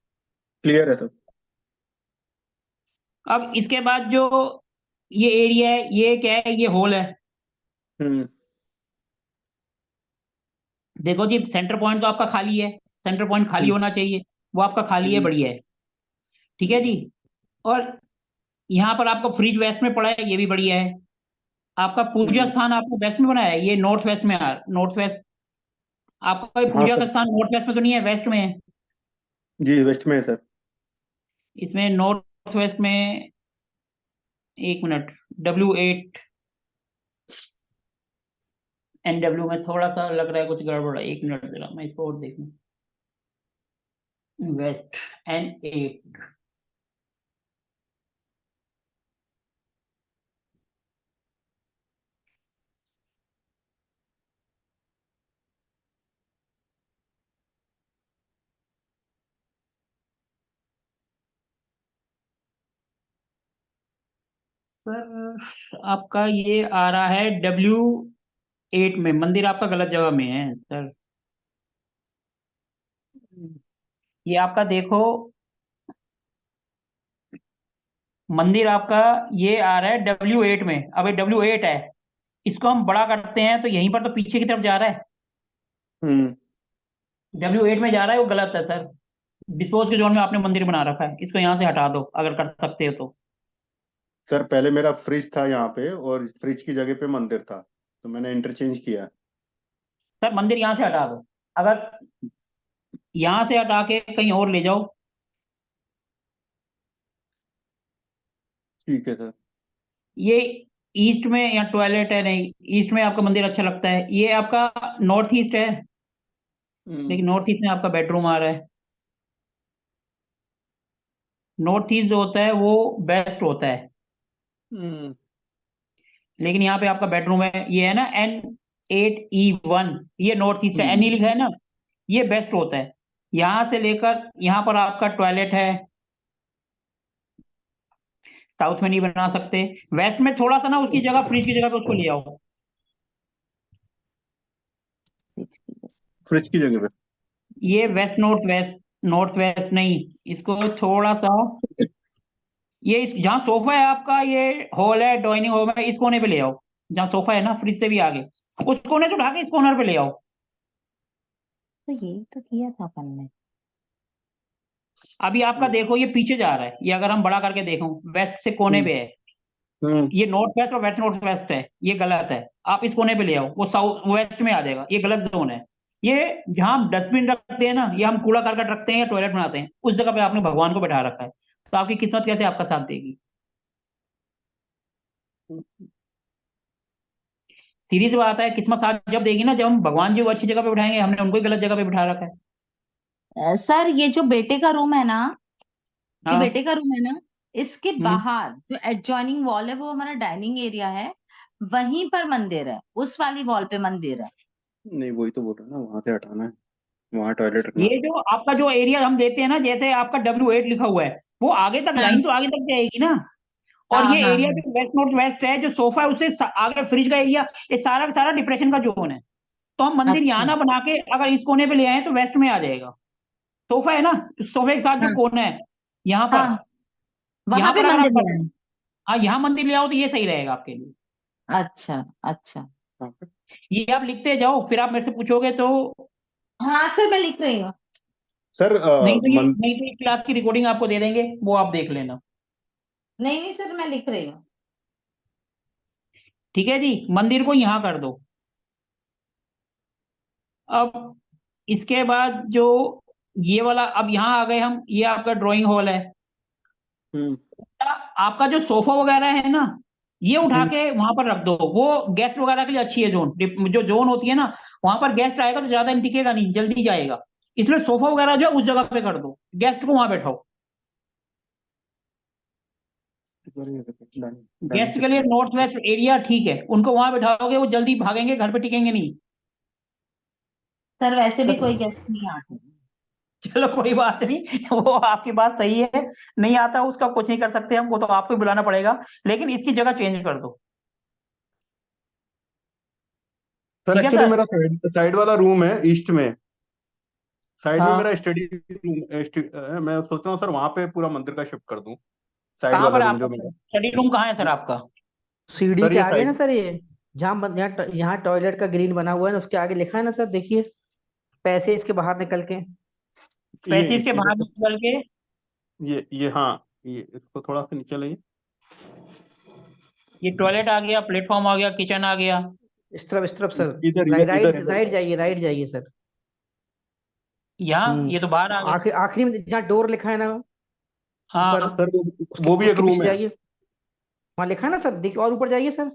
क्लियर है सर। अब इसके बाद जो ये एरिया है, ये क्या है, ये हॉल है। हम्म देखो जी, सेंटर पॉइंट तो आपका खाली है। सेंटर पॉइंट खाली हम्म होना चाहिए, वो आपका खाली है, हम्म बढ़िया है। ठीक है जी। और यहाँ पर आपका फ्रिज वेस्ट में पड़ा है, ये भी बढ़िया है। आपका पूजा हम्म। स्थान आपको वेस्ट में बनाया है, ये नॉर्थ वेस्ट में आ, नॉर्थ वेस्ट। आपका कोई हाँ पूजा का सर। स्थान नॉर्थ वेस्ट में तो नहीं है, वेस्ट में है। जी वेस्ट में है सर। इसमें नॉर्थ वेस्ट में, एक मिनट, W8 NW में थोड़ा सा लग रहा है कुछ गड़बड़ है। एक मिनट जरा मैं इसको और देखूं। Waste N8। सर आपका ये आ रहा है W8 में। मंदिर आपका गलत जगह में है सर। ये आपका देखो, मंदिर आपका ये आ रहा है W8 में। अब ये W8 है, इसको हम बड़ा करते हैं तो यहीं पर तो पीछे की तरफ जा रहा है। हम्म W8 में जा रहा है, वो गलत है सर। डिस्पोज के जोन में आपने मंदिर बना रखा है, इसको यहाँ से हटा दो अगर कर सकते हो तो। सर पहले मेरा फ्रिज था यहाँ पे, और फ्रिज की जगह पे मंदिर था, तो मैंने इंटरचेंज किया। सर मंदिर यहाँ से हटा दो। अगर यहाँ से हटा के कहीं और ले जाओ। ठीक है सर। ये ईस्ट में या टॉयलेट है, नहीं ईस्ट में आपका मंदिर अच्छा लगता है। ये आपका नॉर्थ ईस्ट है, लेकिन नॉर्थ ईस्ट में आपका बेडरूम आ रहा है। नॉर्थ ईस्ट जो होता है वो बेस्ट होता है, हम्म, लेकिन यहाँ पे आपका बेडरूम है, ये है ना N8E1, ये नॉर्थ ईस्ट है, हम्म, एन लिखा है ना, ये बेस्ट होता है। यहाँ से लेकर यहाँ पर आपका टॉयलेट है, साउथ में नहीं बना सकते। वेस्ट में थोड़ा सा ना उसकी जगह, फ्रिज की जगह पे उसको ले आओ। फ्रिज की जगह पे। ये west north west, north west नहीं, इसको थोड़ा सा, ये जहाँ सोफा है आपका, ये हॉल है, डाइनिंग हॉल है, इस कोने पे ले आओ। जहाँ सोफा है ना, फ्रिज से भी आगे, उस कोने से उठा के इस कॉर्नर पे ले आओ। तो यही तो किया था अपन ने। अभी आपका देखो ये पीछे जा रहा है, ये अगर हम बड़ा करके देखो, वेस्ट से कोने हम्म, पे है, हम्म, ये नॉर्थ वेस्ट और वेस्ट नॉर्थ वेस्ट है, ये गलत है। आप इस कोने पे ले आओ, वो साउथ वेस्ट में आ जाएगा, ये गलत जोन है। ये जहाँ हम डस्टबिन रखते हैं ना, या हम कूड़ा करकट रखते हैं या टॉयलेट बनाते हैं, उस जगह पे आपने भगवान को बैठा रखा है, तो आपकी किस्मत कैसे आपका साथ देगी? सीधी सी बात है, किस्मत साथ जब देगी ना, जब हम भगवान जी को अच्छी जगह पे बिठाएंगे, हमने उनको ही गलत जगह पे बिठा रखा है। सर ये जो बेटे का रूम है ना, जो हाँ, बेटे का रूम है ना, इसके हम्म। बाहर जो एडजॉइनिंग वॉल है वो हमारा डाइनिंग एरिया है, वहीं पर मंदिर है, उस वाली वॉल पे मंदिर है। नहीं वही तो बोल रहा हूँ ना, वहां से हटाना है, वहां टॉयलेट रखना ये है। जो आपका जो एरिया हम देते हैं ना, जैसे आपका W8 लिखा हुआ है, वो आगे तक, हाँ लाइन तो आगे तक जाएगी ना। और हाँ ये हाँ एरिया हाँ। जो वेस्ट नॉर्थ वेस्ट है, जो सोफा है, उससे आगे फ्रिज का एरिया, ये सारा का सारा डिप्रेशन का जोन है। तो हम मंदिर यहाँ अच्छा। ना बना के अगर इस कोने पे ले आए तो वेस्ट में आ जाएगा। सोफा है ना, सोफे के साथ जो हाँ कोना है, यहाँ पर, हाँ, वहां यहाँ पे पर अगर आप मंदिर कर, है। हाँ यहाँ मंदिर ले आओ तो ये सही रहेगा आपके लिए। अच्छा अच्छा। कहाँ पे? ये आप लिखते जाओ, फिर आप मेरे से पूछोगे तो। हाँ सर मैं लिख रही हूँ। सर नहीं तो ये क्लास की रिकॉर्डिंग आपको दे देंगे, वो आप देख लेना। नहीं नहीं सर मैं लिख रही हूँ। ठीक है जी, मंदिर को यहाँ कर दो। अब इसके बाद जो ये वाला, अब यहाँ आ गए हम, ये आपका ड्राइंग हॉल है। हम्म, आपका जो सोफा वगैरह है ना, ये उठा हम्म, के वहां पर रख दो, वो गेस्ट वगैरह के लिए अच्छी है जोन। जो जोन होती है ना, वहां पर गेस्ट आएगा तो ज्यादा टिकेगा नहीं, जल्दी जाएगा। इसलिए सोफा वगैरह जो है उस जगह पे कर दो, गेस्ट को वहां बैठाओ। डाइनिंग गेस्ट के लिए टेबल। नॉर्थ वेस्ट एरिया ठीक है, उनको वहां बैठाओगे, वो जल्दी भागेंगे, घर पे टिकेंगे नहीं। सर वैसे भी सर कोई गेस्ट नहीं आते। चलो कोई बात नहीं, वो आपकी बात सही है, नहीं आता उसका कुछ नहीं कर सकते हम, वो तो आपको ही बुलाना पड़ेगा, लेकिन इसकी जगह चेंज कर दो। सर ठीक है एक्चुअली सर। मेरा साइड वाला रूम है ईस्ट में, साइड में मेरा हाँ, स्टडी रूम, मैं सोच रहा हूँ सर वहां पे पूरा मंदिर का शिफ्ट कर दूं, साइड कहाँ वाला पर है रूम आपका जो मेरा। स्टडी रूम, कहाँ है सर आपका? सीढ़ी सर के ये आगे ना साइड, सर, ये जहाँ यहाँ टॉयलेट का ग्रीन बना हुआ है ना, उसके आगे लिखा है ना सर, देखिए पैसे इसके बाहर निकल के। पैसे ये इसके इधर बाहर से, निकल के, ये हाँ, ये इसको थोड़ा सा नीचे लाइए। ये टॉयलेट आ गया, प्लेटफॉर्म आ गया, किचन आ गया। इस तरफ सर। इधर राइट इधर इधर राइट इधर। राइट जाइए, राइट जाइए सर। यहाँ ये तो बाहर आ गए। आखिर आखिरी में जहाँ डोर लिखा है ना ऊपर, हाँ, सर उसके वो भी एक उसके पीछे रूम है। जाइए, वहां लिखा है ना सर, देखिए और ऊपर जाइए सर,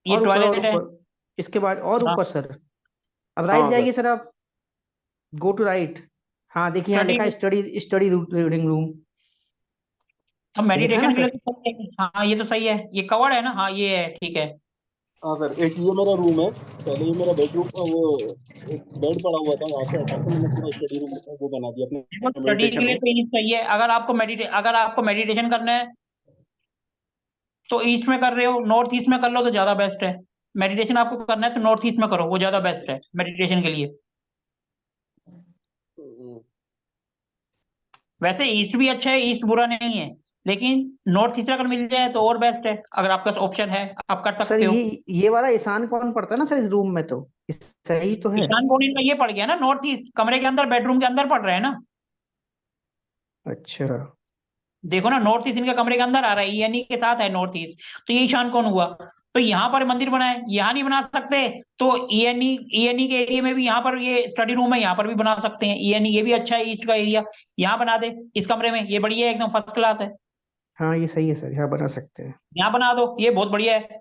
ये और टॉयलेट है। ऊपर, इसके बाद और हाँ, ऊपर सर। अब राइट हाँ सर। जाइए सर आप, गो टू राइट। हाँ देखिए यहाँ स्टडी, लिखा है स्टडी स्टडी रीडिंग रूम, अब देखा है ना मेडिटेशन के लिए सर। तो सही है। हाँ ये तो सही है, ये कवर्ड है ना, हाँ ये है, ठीक है। हाँ सर, एक ये मेरा रूम है, पहले ये मेरा बेडरूम, वो एक बेड पड़ा हुआ था, वहां से हटा के मैंने पूरा स्टडी रूम वो बना दिया देखो अपने स्टडी के मेडिटेशन लिए रूम। तो ये सही है, अगर आपको मेडिटेशन करना है तो ईस्ट में कर रहे हो, नॉर्थ ईस्ट में कर लो तो ज्यादा बेस्ट है। मेडिटेशन आपको करना है तो नॉर्थ ईस्ट में करो, वो ज्यादा बेस्ट है मेडिटेशन के लिए। वैसे ईस्ट भी अच्छा है, ईस्ट बुरा नहीं है, लेकिन नॉर्थ ईस्ट अगर मिल जाए तो और बेस्ट है, अगर आपके पास ऑप्शन है, आप कर सर सकते हो। ये वाला ईशान कौन पड़ता है ना सर इस रूम में, तो सही तो है। ईशान कोने का ये पड़ गया ना, नॉर्थ ईस्ट कमरे के अंदर, बेडरूम के अंदर पड़ रहा है ना। अच्छा। देखो ना, नॉर्थ ईस्ट इनके कमरे के अंदर आ रहा है, ईएनई के साथ है नॉर्थ ईस्ट, तो ये ईशान कौन हुआ? तो यहाँ पर मंदिर बना है, यहाँ नहीं बना सकते तो ईएनई के एरिया में भी, यहाँ पर ये स्टडी रूम है, यहाँ पर भी बना सकते हैं। ईएनई ये भी अच्छा है, ईस्ट का एरिया, यहाँ बना दे इस कमरे में, ये बढ़िया है, एकदम फर्स्ट क्लास है। हाँ ये सही है सर, यहाँ बना सकते हैं। यहाँ बना दो, ये बहुत बढ़िया है।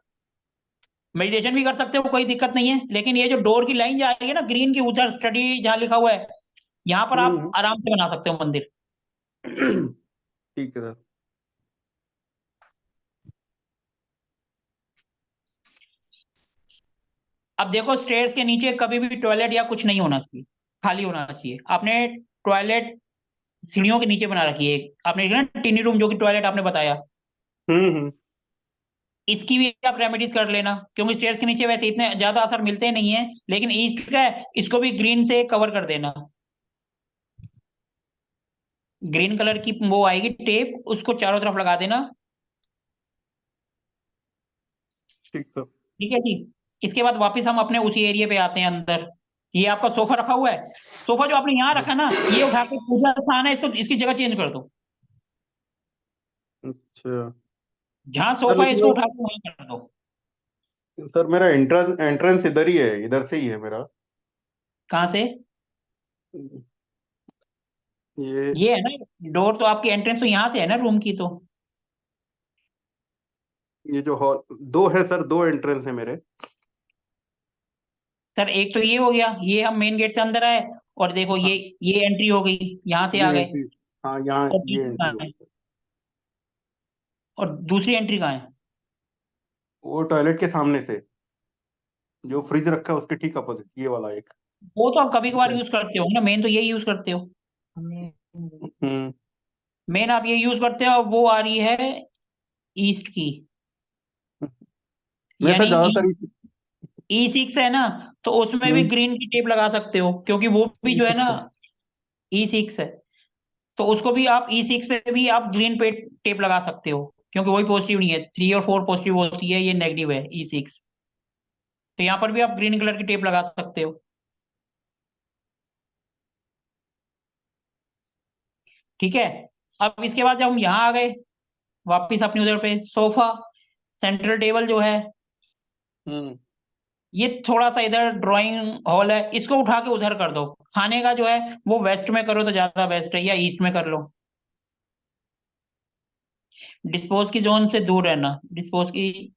मेडिटेशन भी कर सकते हो, कोई दिक्कत नहीं है। लेकिन ये जो डोर की लाइन जा रही है ना ग्रीन की, उधर स्टडी जहाँ लिखा हुआ है, यहाँ पर आप आराम से बना सकते हो मंदिर। ठीक है सर। अब देखो स्टेयर्स के नीचे कभी भी टॉयलेट या कुछ नहीं होना चाहिए, खाली होना चाहिए। आपने टॉयलेट सीढ़ियों के नीचे बना रखी है एक, आपने देखा ना टिनी रूम जो कि टॉयलेट आपने बताया। हम्म। इसकी भी आप रेमेडीज कर लेना, क्योंकि स्टेयर्स के नीचे वैसे इतने ज्यादा असर मिलते नहीं है, लेकिन ईस्ट का है, इसको भी ग्रीन से कवर कर देना। ग्रीन कलर की वो आएगी टेप, उसको चारों तरफ लगा देना। ठीक सर। ठीक है जी। इसके बाद वापस हम अपने उसी एरिया पे आते हैं अंदर। ये आपका सोफा रखा हुआ है, सोफा जो आपने यहाँ रखा ना, ये उठा के पूजा स्थान है, इसको इसकी जगह चेंज कर दो। अच्छा जहाँ सर, सोफा है लेकिन इसको उठा के वहीं कर दो। सर मेरा एंट्रेंस एंट्रेंस इधर ही है, इधर से ही है मेरा। कहाँ से? ये ये है ना डोर, तो आपकी एंट्रेंस तो यहाँ से है ना रूम की तो। ये जो हॉल दो है सर, दो एंट्रेंस है मेरे। सर एक तो ये हो गया, ये हम मेन गेट से अंदर आए, और देखो हाँ, ये एंट्री हो गई, यहाँ से आ ये गए। एंट्री। हाँ यहाँ और ये तीसरी एंट्री कहाँ हो है? गई। और दूसरी एंट्री कहाँ है? वो टॉयलेट के सामने से, जो फ्रिज रखा है उसके ठीक अपोजिट, ये वाला एक। वो तो आप कभी कभार यूज करते हो ना, मेन तो यही यूज करते हो। हम्म। मेन आप ये यूज करते हो, वो आ रही है ईस्ट की, मैं सर यानी ज्यादातर E6 है ना, तो उसमें भी हम्म, ग्रीन की टेप लगा सकते हो, क्योंकि वो भी जो है ना E6 है। E6 है। तो उसको भी आप E6 पे भी आप ग्रीन पे टेप लगा सकते हो, क्योंकि वही पॉजिटिव नहीं है, 3 और 4 पॉजिटिव होती है, ये नेगेटिव है E6। तो यहाँ पर भी आप ग्रीन कलर की टेप लगा सकते हो। ठीक है। अब इसके बाद जब हम यहाँ आ गए वापिस अपनी उधर पे, सोफा, सेंट्रल टेबल जो है, हम्म। ये थोड़ा सा इधर ड्राइंग हॉल है, इसको उठा के उधर कर दो। खाने का जो है वो वेस्ट में करो तो ज्यादा बेस्ट है, या ईस्ट में कर लो। डिस्पोज की जोन से दूर रहना, डिस्पोज की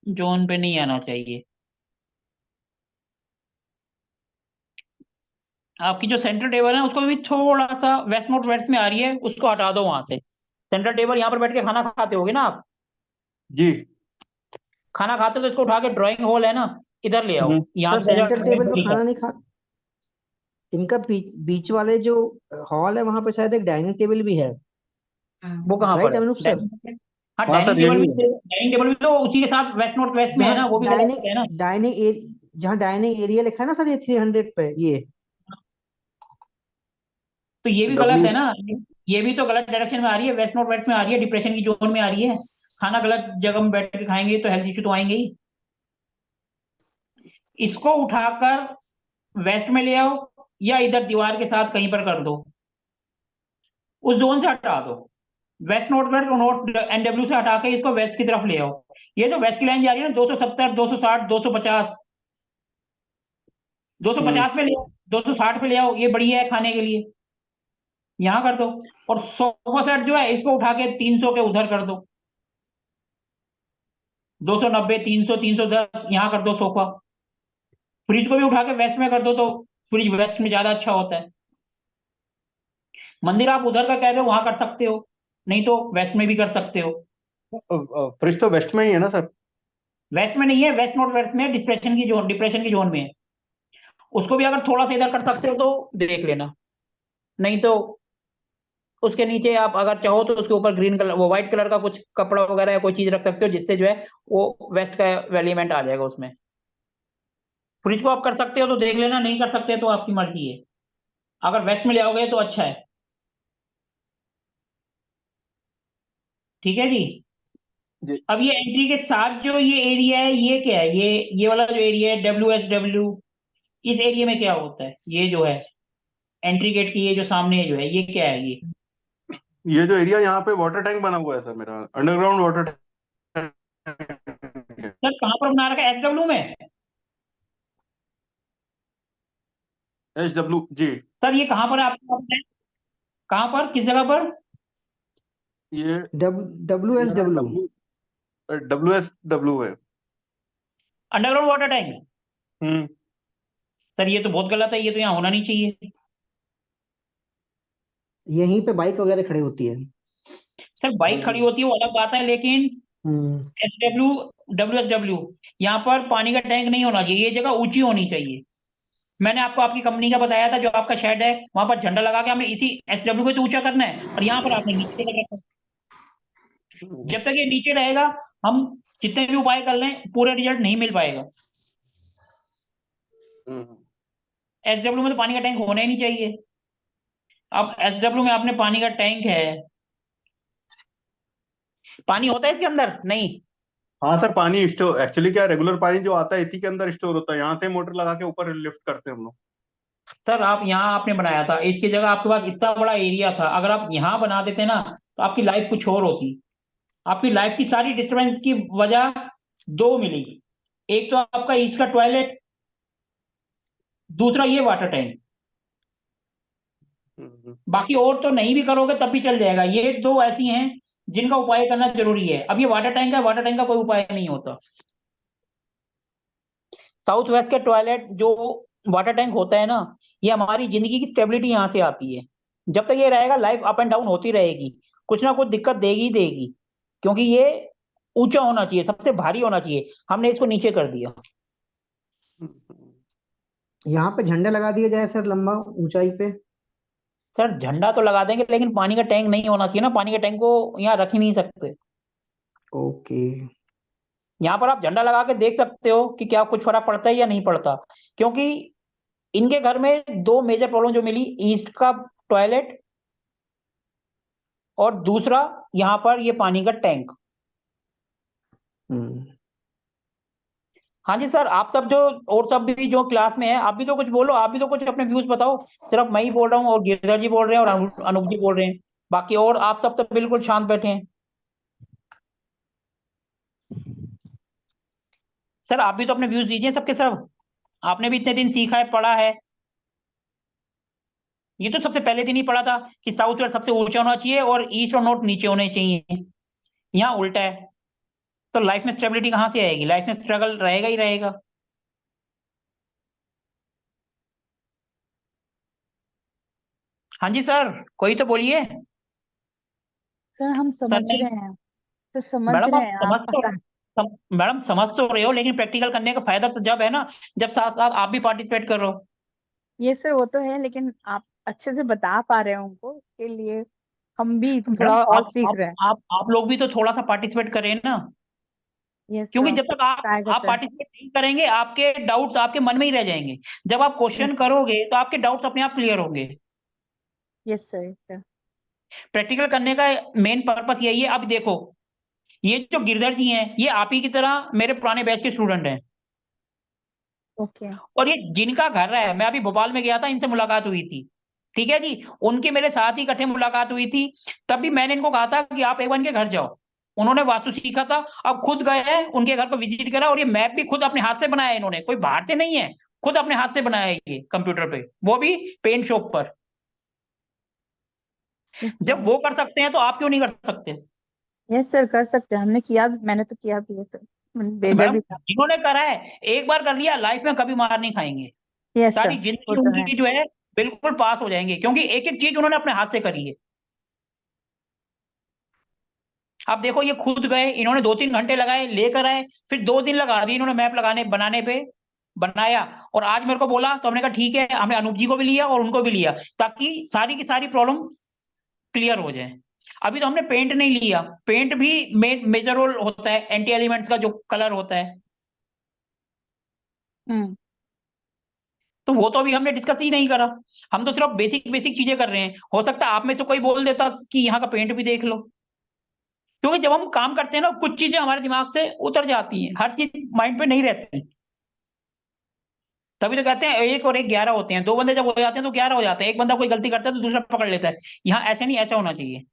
जोन पे नहीं आना चाहिए। आपकी जो सेंट्रल टेबल है उसको भी थोड़ा सा वेस्ट नॉट वेस्ट में आ रही है, उसको हटा दो वहां से। सेंट्रल टेबल यहाँ पर बैठ के खाना खाते होगे ना आप, जी। खाना खाते हो तो इसको उठा के ड्राइंग हॉल है ना, इधर ले आओ, हम्म। यहाँ सर पे सेंट्रल टेबल पे जगह। खाना नहीं खा, इनका बीच बीच वाले जो हॉल है वहां पे शायद एक डाइनिंग टेबल भी है, वो कहाँ पर राइट है अनूप सर? डाइनिंग? हाँ हाँ सर, यही है। डाइनिंग टेबल भी तो उसी के साथ वेस्ट नॉट वेस्ट में है जहाँ ना, वो भी लगा सकते हैं ना। जहाँ डाइनिंग एरिया लिखा है ना सर, ये 300 पे ये। तो ये भी गलत डब्लू। है ना, ये भी तो गलत डायरेक्शन में आ रही है, वेस्ट नॉट वेस्ट में आ रही है, डिप्रेशन की जोन में आ रही है। खाना गलत जगह में बैठ के खाएंगे तो हेल्थ इश्यू तो आएंगे ही। इसको उठाकर वेस्ट में ले आओ, या इधर दीवार के साथ कहीं पर कर दो, उस जोन से हटा दो। वेस्ट नॉट वेस्ट और नॉट NW से हटा के इसको वेस्ट की तरफ ले आओ। ये जो वेस्ट की लाइन जा रही है ना, 270, 260, 250, 250 पे ले आओ, 260 पे ले आओ, ये बढ़िया है खाने के लिए, यहाँ कर दो। और सोफा सेट जो है इसको उठा के 300 के उधर कर दो, 290, 300, 310 यहाँ कर दो सोफा। फ्रिज को भी उठा के वेस्ट में कर दो, तो फ्रिज वेस्ट में ज्यादा अच्छा होता है। मंदिर आप उधर का कह रहे हो वहां कर सकते हो, नहीं तो वेस्ट में भी कर सकते हो। फ्रिज तो वेस्ट में ही है ना सर? वेस्ट में नहीं है, वेस्ट नॉट वेस्ट में है, डिप्रेशन की जोन में है। उसको भी अगर थोड़ा सा इधर कर सकते हो तो देख लेना, नहीं तो उसके नीचे आप अगर चाहो तो उसके ऊपर ग्रीन कलर, वो व्हाइट कलर का कुछ कपड़ा वगैरह या कोई चीज रख सकते हो, जिससे जो है वो वेस्ट का एलिमेंट आ जाएगा उसमें। फ्रिज को आप कर सकते हो तो देख लेना, नहीं कर सकते तो आपकी मर्जी है। अगर वेस्ट में ले आओगे तो अच्छा है। ठीक है जी। जी। अब ये एंट्री के साथ जो ये एरिया है, ये क्या है? ये वाला जो एरिया है WSW, इस एरिया में क्या होता है? ये जो है एंट्री गेट की, ये जो सामने जो है, ये क्या है? ये ये जो एरिया यहाँ पे वाटर टैंक बना हुआ है सर, मेरा अंडरग्राउंड वाटर टैंक। सर कहाँ पर बना रखा है? SW में? HW जी। सर ये कहाँ पर है आपको? कहाँ पर, किस जगह पर? ये WSW। WSW है। Underground water tank. हम्म। सर ये तो बहुत गलत है, ये तो यहाँ होना नहीं चाहिए। यहीं पे बाइक वगैरह खड़ी होती है। सर बाइक खड़ी होती है वो अलग बात है, लेकिन हम्म। SW WSW यहाँ पर पानी का टैंक नहीं होना चाहिए, ये जगह ऊंची होनी चाहिए। मैंने आपको आपकी कंपनी का बताया था, जो आपका शेड है वहां पर झंडा लगा के हमने इसी SW को तो ऊंचा करना है, और यहाँ पर आपने नीचे कर रखा है। जब तक ये नीचे रहेगा, हम जितने भी उपाय कर लें पूरा रिजल्ट नहीं मिल पाएगा। SW में तो पानी का टैंक होना ही नहीं चाहिए। अब SW में आपने पानी का टैंक है, पानी होता है इसके अंदर नहीं? हाँ सर, पानी स्टोर एक्चुअली क्या, रेगुलर पानी जो आता है इसी के अंदर स्टोर होता है, यहाँ से मोटर लगा के ऊपर लिफ्ट करते हैं हम लोग। सर आप यहाँ आपने बनाया था, इसकी जगह आपके पास इतना बड़ा एरिया था, अगर आप यहाँ बना देते ना तो आपकी लाइफ कुछ और होती। आपकी लाइफ की सारी डिस्टरबेंस की वजह दो मिली। एक तो आपका ईस्ट का टॉयलेट, दूसरा ये वाटर टैंक। बाकी और तो नहीं भी करोगे तब भी चल जाएगा, ये दो ऐसी हैं जिनका उपाय करना जरूरी है। अब ये वाटर टैंक है, वाटर टैंक का कोई उपाय नहीं होता। साउथ वेस्ट के टॉयलेट जो वाटर टैंक होता है ना, ये हमारी जिंदगी की स्टेबिलिटी यहाँ से आती है। जब तक ये रहेगा लाइफ अप एंड डाउन होती रहेगी, कुछ ना कुछ दिक्कत देगी ही देगी, क्योंकि ये ऊंचा होना चाहिए, सबसे भारी होना चाहिए, हमने इसको नीचे कर दिया। यहाँ पे झंडे लगा दिए जाए सर, लंबा ऊंचाई पे। सर झंडा तो लगा देंगे, लेकिन पानी का टैंक नहीं होना चाहिए ना, पानी के टैंक को यहाँ रख ही नहीं सकते। ओके। यहाँ पर आप झंडा लगा के देख सकते हो कि क्या कुछ फर्क पड़ता है या नहीं पड़ता, क्योंकि इनके घर में दो मेजर प्रॉब्लम जो मिली, ईस्ट का टॉयलेट और दूसरा यहाँ पर ये पानी का टैंक। हम्म। हाँ जी सर, आप सब जो और सब भी जो क्लास में है, आप भी तो कुछ बोलो, आप भी तो कुछ अपने व्यूज बताओ। सिर्फ मैं ही बोल रहा हूँ और गिरधर जी बोल रहे हैं और अनूप जी बोल रहे हैं, बाकी और आप सब तो बिल्कुल शांत बैठे हैं। सर आप भी तो अपने व्यूज दीजिए सबके सब, आपने भी इतने दिन सीखा है पढ़ा है। ये तो सबसे पहले दिन ही पढ़ा था कि साउथ वेस्ट सबसे ऊंचा होना चाहिए और ईस्ट और नॉर्थ नीचे होने चाहिए, यहाँ उल्टा है। तो लाइफ में स्टेबिलिटी कहाँ से आएगी? लाइफ में स्ट्रगल रहेगा ही रहेगा। हाँ जी सर, कोई तो बोलिए। सर हम सर समझ नहीं, रहे हैं, सर समझ मैडम रहे आप हैं समझ आप। तो मैडम समझ तो रहे हो, लेकिन प्रैक्टिकल करने का फायदा तो जब है ना, जब साथ साथ आप भी पार्टिसिपेट करो। ये सर वो तो है, लेकिन आप अच्छे से बता पा रहे हैं उनको, इसके लिए हम भी तो थोड़ा मैडम और आप सीख आप रहे हैं। आप आप लोग भी तो थोड़ा सा पार्टिसिपेट करें ना, ये क्योंकि सर जब तक ट्राई आप करते हैं। पार्टिसिपेट नहीं करेंगे आपके डाउट्स आपके मन में ही रह जाएंगे। जब आप क्वेश्चन करोगे तो आपके डाउट्स अपने आप क्लियर होंगे। Yes sir, yes sir. Practical करने का मेन पर्पस यही है। अब देखो, ये जो गिरधर जी हैं, ये आप ही की तरह मेरे पुराने बैच के स्टूडेंट हैं, ओके। और ये जिनका घर है, मैं अभी भोपाल में गया था, इनसे मुलाकात हुई थी, ठीक है जी, उनके मेरे साथ ही इकट्ठे मुलाकात हुई थी। तब भी मैंने इनको कहा था कि आप एक बार इनके घर जाओ। उन्होंने वास्तु सीखा था, अब खुद गए हैं उनके घर को विजिट करा, और ये मैप भी खुद अपने हाथ से बनाया है इन्होंने, कोई बाहर से नहीं है, खुद अपने हाथ से बनाया है ये कंप्यूटर पे, वो भी पेंट शॉप पर। जब वो कर सकते हैं तो आप क्यों नहीं कर सकते? यस सर, कर सकते हैं, हमने किया, मैंने तो किया भी है सर, मैंने तो भेजा मैडम भी था। जिन्होंने करा है, एक बार कर लिया, लाइफ में कभी मार नहीं खाएंगे, यस सर, सारी वो जिंदगी तो है। उनकी जो है बिल्कुल पास हो जाएंगे, क्योंकि एक एक चीज उन्होंने अपने हाथ से करी है। अब देखो, ये खुद गए, इन्होंने 2-3 घंटे लगाए, लेकर आए, फिर 2 दिन लगा दिए इन्होंने मैप लगाने बनाने पे, बनाया, और आज मेरे को बोला, तो हमने कहा ठीक है, हमने अनूप जी को भी लिया और उनको भी लिया, ताकि सारी की सारी प्रॉब्लम क्लियर हो जाए। अभी तो हमने पेंट नहीं लिया, पेंट भी मेजर रोल होता है, एंटी एलिमेंट्स का जो कलर होता है, हम्म। तो वो तो अभी हमने डिस्कस ही नहीं करा। हम तो सिर्फ बेसिक बेसिक चीजें कर रहे हैं। हो सकता है आप में से कोई बोल देता कि यहाँ का पेंट भी देख लो, क्योंकि जब हम काम करते हैं ना, कुछ चीजें हमारे दिमाग से उतर जाती हैं, हर चीज माइंड पे नहीं रहती। तभी तो कहते हैं 1 और 1 11 होते हैं, 2 बंदे जब हो जाते हैं तो 11 हो जाते हैं, एक बंदा कोई गलती करता है तो दूसरा पकड़ लेता है। यहाँ ऐसे नहीं, ऐसा होना चाहिए।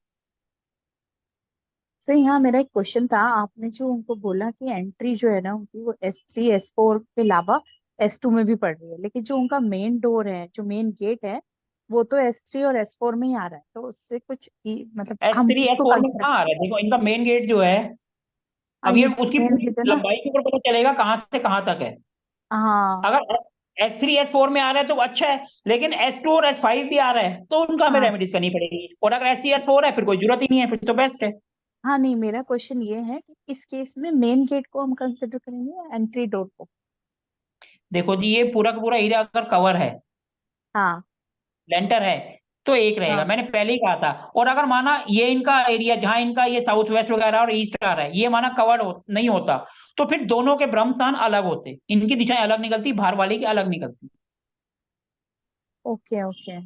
सर यहाँ मेरा एक क्वेश्चन था, आपने जो उनको बोला कि एंट्री जो है ना उनकी, वो S3 S4 के अलावा S2 में भी पड़ रही है, लेकिन जो उनका मेन डोर है, जो मेन गेट है, वो तो S3 और S4 में ही आ रहा है, तो उससे कुछ मतलब हम S3 उसको S4 में कंसिडर। कहाँ आ रहा है? देखो इनका मेन गेट जो है, हाँ, अब ये ये उसकी मेन पूरी गेट है ना। लंबाई के ऊपर पता चलेगा कहाँ से कहाँ तक है। हाँ अगर S3 S4 में आ रहा है तो अच्छा है, लेकिन S2 और S5 भी आ रहा है तो उनका हमें हाँ रेमेडीज करनी पड़ेगी। और अगर S3 S4 है फिर कोई जरूरत ही नहीं है, फिर तो बेस्ट है। हाँ, नहीं, मेरा क्वेश्चन ये है कि इस केस में मेन गेट को हम कंसिडर करेंगे या एंट्री डोर को? देखो जी, ये पूरा का पूरा एरिया अगर कवर है, हाँ लेंटर है, तो एक रहेगा, हाँ। मैंने पहले ही कहा था। और अगर माना ये इनका एरिया जहां इनका ये साउथ वेस्ट वगैरह और ईस्ट आ रहा है, ये माना नहीं होता, तो फिर दोनों के ब्रह्म स्थान अलग होते, इनकी दिशाएं अलग निकलती, बाहर वाले की अलग निकलती। Okay okay.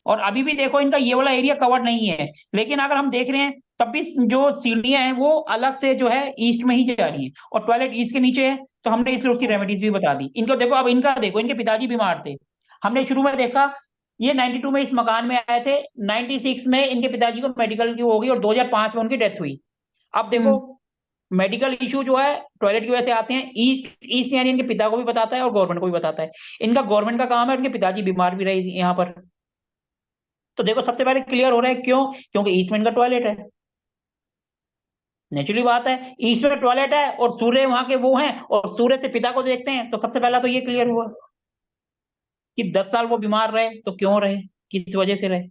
और अभी भी देखो इनका ये वाला एरिया कवर्ड नहीं है, लेकिन अगर हम देख रहे हैं तब भी जो सीढ़ियां हैं वो अलग से जो है ईस्ट में ही जा रही हैं, और टॉयलेट ईस्ट के नीचे है, तो हमने इसलिए उसकी रेमेडीज भी बता दी इनको। देखो अब इनका देखो, इनके पिताजी बीमार थे, हमने शुरू में देखा, ये 92 में इस मकान में आए थे, 96 में इनके पिताजी को मेडिकल की हो गई और 2005 में उनकी डेथ हुई। अब देखो हम्म। मेडिकल इशू जो है टॉयलेट की वजह से आते हैं, ईस्ट ईस्ट यानी इनके पिता को भी बताता है और गवर्नमेंट को भी बताता है। इनका गवर्नमेंट का काम है, इनके पिताजी बीमार भी रहे यहाँ पर। तो देखो सबसे पहले क्लियर हो रहा है, क्यों? क्योंकि ईस्ट में इनका टॉयलेट है, नेचुरली बात है, ईस्ट में टॉयलेट है और सूर्य वहां के वो हैं, और सूर्य से पिता को देखते हैं, तो सबसे पहला तो ये क्लियर हुआ कि 10 साल वो बीमार रहे, तो क्यों रहे, किस वजह से रहे।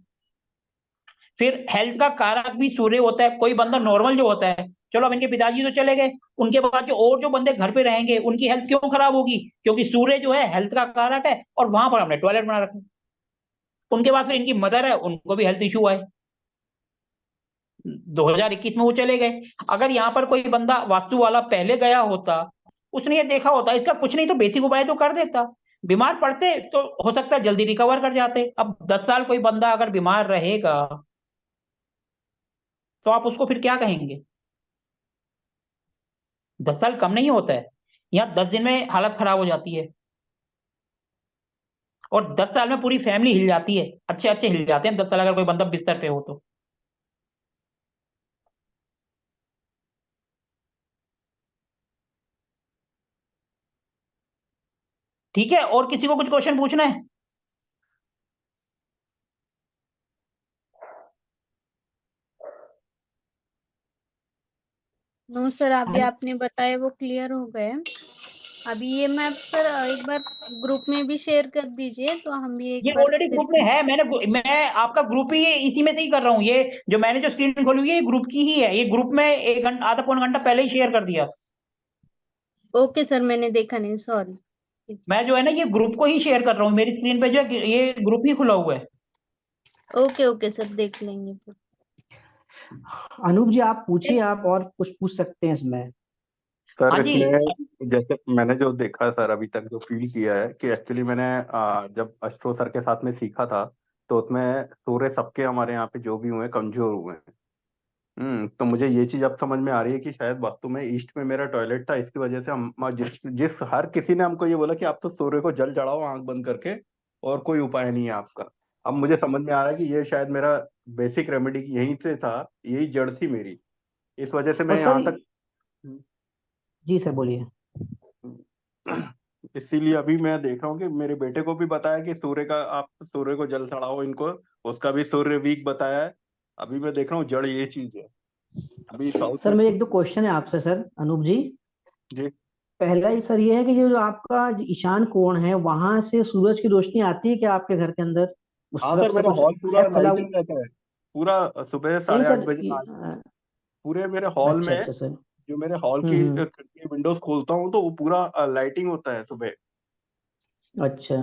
फिर हेल्थ का कारक भी सूर्य होता है, कोई बंदा नॉर्मल जो होता है, चलो अब इनके पिताजी तो चले गए, उनके बाद जो और जो बंदे घर पे रहेंगे उनकी हेल्थ क्यों खराब होगी? क्योंकि सूर्य जो है हेल्थ का कारक है, और वहां पर हमने टॉयलेट बना रखा है। उनके बाद फिर इनकी मदर है, उनको भी हेल्थ इशू आए, 2021 में वो चले गए। अगर यहाँ पर कोई बंदा वास्तु वाला पहले गया होता, उसने ये देखा होता, इसका कुछ नहीं तो बेसिक उपाय तो कर देता, बीमार पड़ते तो हो सकता है जल्दी रिकवर कर जाते। अब 10 साल कोई बंदा अगर बीमार रहेगा तो आप उसको फिर क्या कहेंगे? 10 साल कम नहीं होता है, यहाँ 10 दिन में हालत खराब हो जाती है, और 10 साल में पूरी फैमिली हिल जाती है, अच्छे अच्छे हिल जाते हैं 10 साल अगर कोई बंदा बिस्तर पे हो तो। ठीक है, और किसी को कुछ क्वेश्चन पूछना है? नो सर, अभी आपने बताया वो क्लियर हो गए। अभी ये मैप सर एक बार ग्रुप में भी शेयर कर दीजिए तो हम भी एक ये बार ऑलरेडी फिर ग्रुप में है, मैं आपका ग्रुप ही इसी में से ही कर रहा हूँ, ये जो मैंने जो स्क्रीन खोली हुई है ये ग्रुप की ही है, ये ग्रुप में 1 घंटा आधा पौन घंटा पहले ही शेयर कर दिया। ओके सर, मैंने देखा नहीं, सॉरी। मैं जो है ना ये ग्रुप को ही शेयर कर रहा हूँ, मेरी स्क्रीन पे जो है ये ग्रुप ही खुला हुआ है। ओके ओके सर, देख लेंगे फिर। अनूप जी आप पूछिए, आप और कुछ पूछ सकते हैं इसमें। हाँ सर जी। इसमें जैसे मैंने जो देखा सर अभी तक जो फील किया है कि एक्चुअली मैंने जब अस्ट्रो सर के साथ में सीखा था तो उसमें सूर्य सबके हमारे यहाँ पे जो भी हुए कमजोर हुए हैं। तो मुझे ये चीज अब समझ में आ रही है कि शायद वास्तु में ईस्ट में मेरा टॉयलेट था, इसकी वजह से हम जिस जिस हर किसी ने हमको ये बोला कि आप तो सूर्य को जल चढ़ाओ आंख बंद करके और कोई उपाय नहीं है आपका। अब मुझे समझ में आ रहा है कि ये शायद मेरा बेसिक रेमेडी यहीं से था, यही जड़ थी मेरी, इस वजह से और मैं सर, यहाँ तक। जी सर बोलिए। इसीलिए अभी मैं देख रहा हूँ कि मेरे बेटे को भी बताया कि आप सूर्य को जल चढ़ाओ इनको, उसका भी सूर्य वीक बताया है। अभी मैं देख रहा हूँ जड़ ये चीज है अभी साउथ सर में। मेरे एक दो क्वेश्चन है आपसे सर, अनूप जी। जी पहला ही सर ये है कि जो आपका जो ईशान कोण है वहां से सूरज की रोशनी आती है क्या आपके घर के अंदर? उस हाँ तरफ सर, से मेरा कुछ हॉल पूरा है खुला? लाइटिंग रहता है, पूरा सुबह नहीं साढ़े आठ सर बजे आज पूरे मेरे हॉल अच्छा में, अच्छा सर। जो मेरे हॉल की हम्म। खिड़की विंडोज खोलता हूँ तो वो पूरा लाइटिंग होता है सुबह। अच्छा।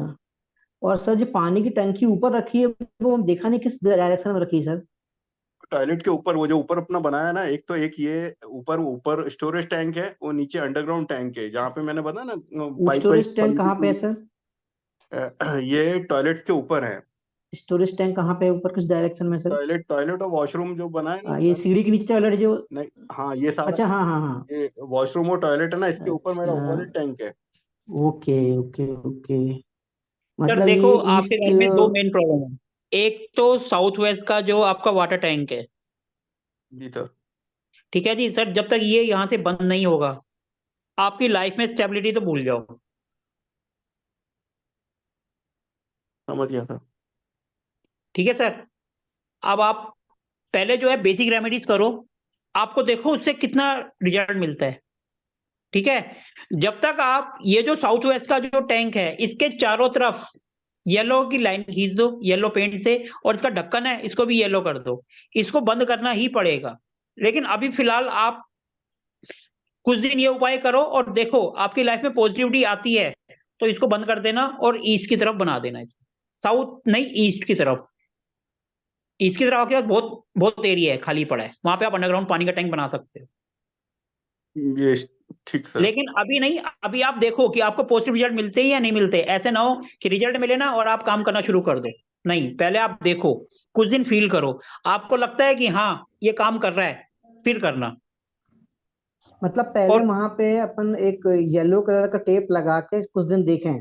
और सर जो पानी की टंकी ऊपर रखी है वो हम देखा नहीं किस डायरेक्शन में रखी है सर? टॉयलेट के ऊपर वो जो ऊपर अपना बनाया है ना, एक तो एक ये ऊपर ऊपर स्टोरेज टैंक है, वो नीचे अंडरग्राउंड टैंक है जहाँ पे मैंने बताया ना वो पाइप वाइप स्टोरेज टैंक कहाँ पे है सर? ये टॉयलेट के ऊपर है। स्टोरेज टैंक कहाँ पे है ऊपर, किस डायरेक्शन में सर? टॉयलेट टॉयलेट और वॉशरूम जो बना है ये ना। सीढ़ी के नीचे टॉयलेट जो? नहीं, हाँ ये सारा, अच्छा हाँ हाँ हाँ। ये वॉशरूम और टॉयलेट है ना, इसके ऊपर मेरा अच्छा। ऊपर ही टैंक है। Okay okay okay. सर मतलब देखो ये आपके ईस्ट। घर में दो मेन प्रॉब्लम है, एक तो साउथ वेस्ट का जो आपका वाटर टैंक है, जी सर। ठीक है जी सर, जब तक ये यहाँ से बंद नहीं होगा आपकी लाइफ में स्टेबिलिटी तो भूल जाओ। समझ गया था। ठीक है सर। अब आप पहले जो है बेसिक रेमेडीज करो, आपको देखो उससे कितना रिजल्ट मिलता है। ठीक है, जब तक आप ये जो साउथ वेस्ट का जो टैंक है इसके चारों तरफ येलो की लाइन खींच दो येलो पेंट से, और इसका ढक्कन है इसको भी येलो कर दो। इसको बंद करना ही पड़ेगा। लेकिन अभी फिलहाल आप कुछ दिन ये उपाय करो और देखो आपकी लाइफ में पॉजिटिविटी आती है तो इसको बंद कर देना और ईस्ट की तरफ बना देना इसको। साउथ नहीं, ईस्ट की तरफ। ईस्ट की तरफ आपके पास बहुत बहुत एरिया है खाली पड़ा है, वहां पे आप अंडरग्राउंड पानी का टैंक बना सकते हो। ये ठीक सर। लेकिन अभी नहीं, अभी आप देखो कि आपको पॉजिटिव रिजल्ट मिलते हैं या नहीं मिलते। ऐसे ना हो कि रिजल्ट मिले ना और आप काम करना शुरू कर दो। नहीं, पहले आप देखो, कुछ दिन फील करो, आपको लगता है कि हाँ ये काम कर रहा है, फिर करना। मतलब पहले और वहां पे अपन एक येलो कलर का टेप लगा के कुछ दिन देखें।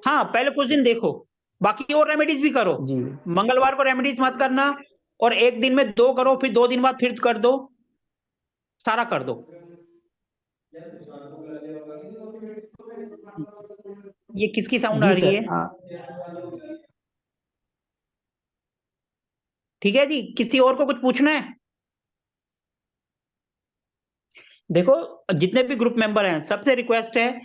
हाँ, पहले कुछ दिन देखो, बाकी और रेमेडीज भी करो। जी। मंगलवार को रेमेडीज मत करना, और एक दिन में 2 करो, फिर 2 दिन बाद फिर कर दो, सारा कर दो। ये किसकी साउंड आ जी रही सर। है? ठीक है जी, किसी और को कुछ पूछना है? देखो, जितने भी ग्रुप मेंबर हैं सबसे रिक्वेस्ट है,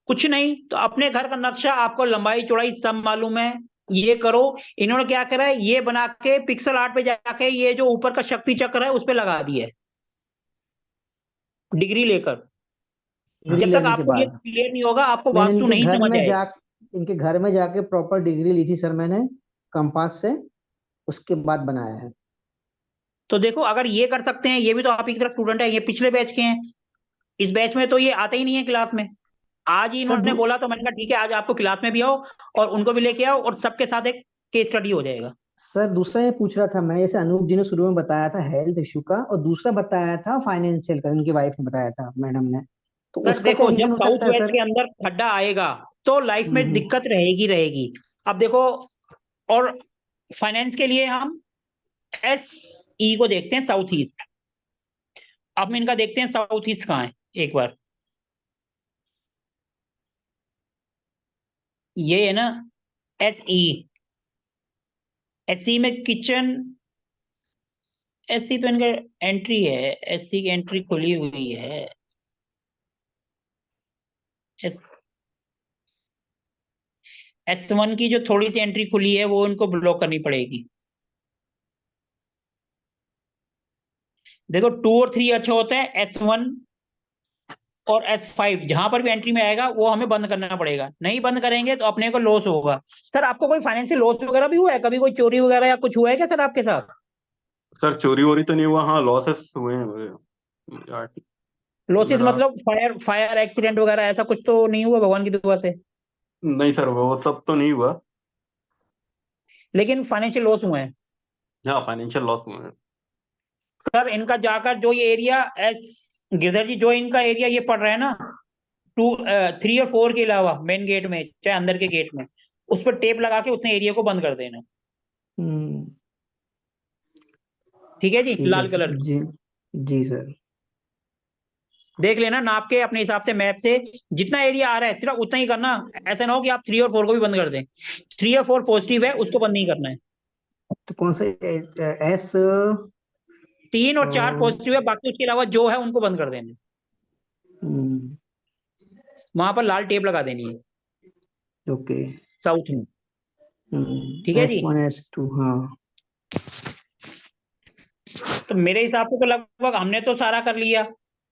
कुछ नहीं तो अपने घर का नक्शा, आपको लंबाई चौड़ाई सब मालूम है, ये करो। इन्होंने क्या करा है, ये बना के पिक्सल आर्ट पे जाके ये जो ऊपर का शक्ति चक्र है उस पे लगा दिया है डिग्री लेकर। डिग्री जब तक लेने के आपको ये बाद क्लियर नहीं होगा आपको मैंने वास्तु नहीं समझ आएगा। इनके घर में जाके प्रॉपर डिग्री ली थी सर मैंने, कंपास से, उसके बाद बनाया है। तो देखो, अगर ये कर सकते हैं, ये भी तो आप ही की तरह स्टूडेंट है, ये पिछले बैच के हैं। इस बैच में तो ये आते ही नहीं है क्लास में। आज ही सर इन्होंने बोला तो मैंने कहा ठीक है, आज आपको क्लास में भी आओ और उनको भी लेके आओ, और सबके साथ एक केस स्टडी हो जाएगा। सर दूसरा ये पूछ रहा था मैं, जैसे अनूप जी ने शुरू में बताया था हेल्थ इशू का, और दूसरा बताया था फाइनेंशियल का, उनकी वाइफ ने बताया था मैडम ने, तो सर उसका क्या देखो, रीजन जब हो साउथ सकता है वेस्ट सर? के अंदर खड्डा आएगा तो लाइफ में हम्म। दिक्कत रहेगी रहेगी। अब देखो, और फाइनेंस के लिए हम एस ई को देखते हैं, साउथ ईस्ट। अब हम इनका देखते हैं साउथ ईस्ट कहाँ है एक बार। ये है ना एस ई। एस सी में किचन, एस सी तो इनका एंट्री है, एस सी की एंट्री खुली हुई है। एस S1 की जो थोड़ी सी एंट्री खुली है वो इनको ब्लॉक करनी पड़ेगी। देखो 2 और 3 अच्छा होता है, S1 और S5 जहां पर भी एंट्री में आएगा वो हमें बंद करना पड़ेगा। नहीं बंद करेंगे तो अपने को लॉस होगा। सर आपको कोई फाइनेंशियल लॉस वगैरह भी हुआ है कभी, कोई चोरी वगैरह या कुछ हुआ है क्या सर आपके साथ? सर चोरी वोरी तो नहीं हुआ, हाँ लॉसेस हुए हैं मेरे। लॉसेस मेरा मतलब फायर फायर एक्सीडेंट वगैरह ऐसा कुछ तो नहीं हुआ भगवान की दुआ से? नहीं सर, वो सब तो नहीं हुआ। लेकिन फाइनेंशियल लॉस हुए हैं। हाँ फाइनेंशियल लॉस हुए हैं। सर इनका जाकर जो ये एरिया एस गिरधर जी, जो इनका एरिया ये पड़ रहा है ना 2 3 और 4 के अलावा मेन गेट में, चाहे अंदर के गेट में, उस पर टेप लगा के उतने एरिया को बंद कर देना। हम्म। ठीक है जी, ठीक है लाल कलर सर। जी। जी सर। देख लेना, नाप के अपने हिसाब से मैप से जितना एरिया आ रहा है सिर्फ उतना ही करना। ऐसा ना हो कि आप 3 और 4 को भी बंद कर दें। 3 और 4 पॉजिटिव है, उसको बंद नहीं करना है। तो कौन सा एस? 3 और 4 पॉजिटिव है, बाकी उसके अलावा जो है उनको बंद कर देना। वहां पर लाल टेप लगा देनी है ओके। साउथ में। ठीक है जी। S1 S2 हाँ। तो मेरे हिसाब से तो लगभग हमने तो सारा कर लिया।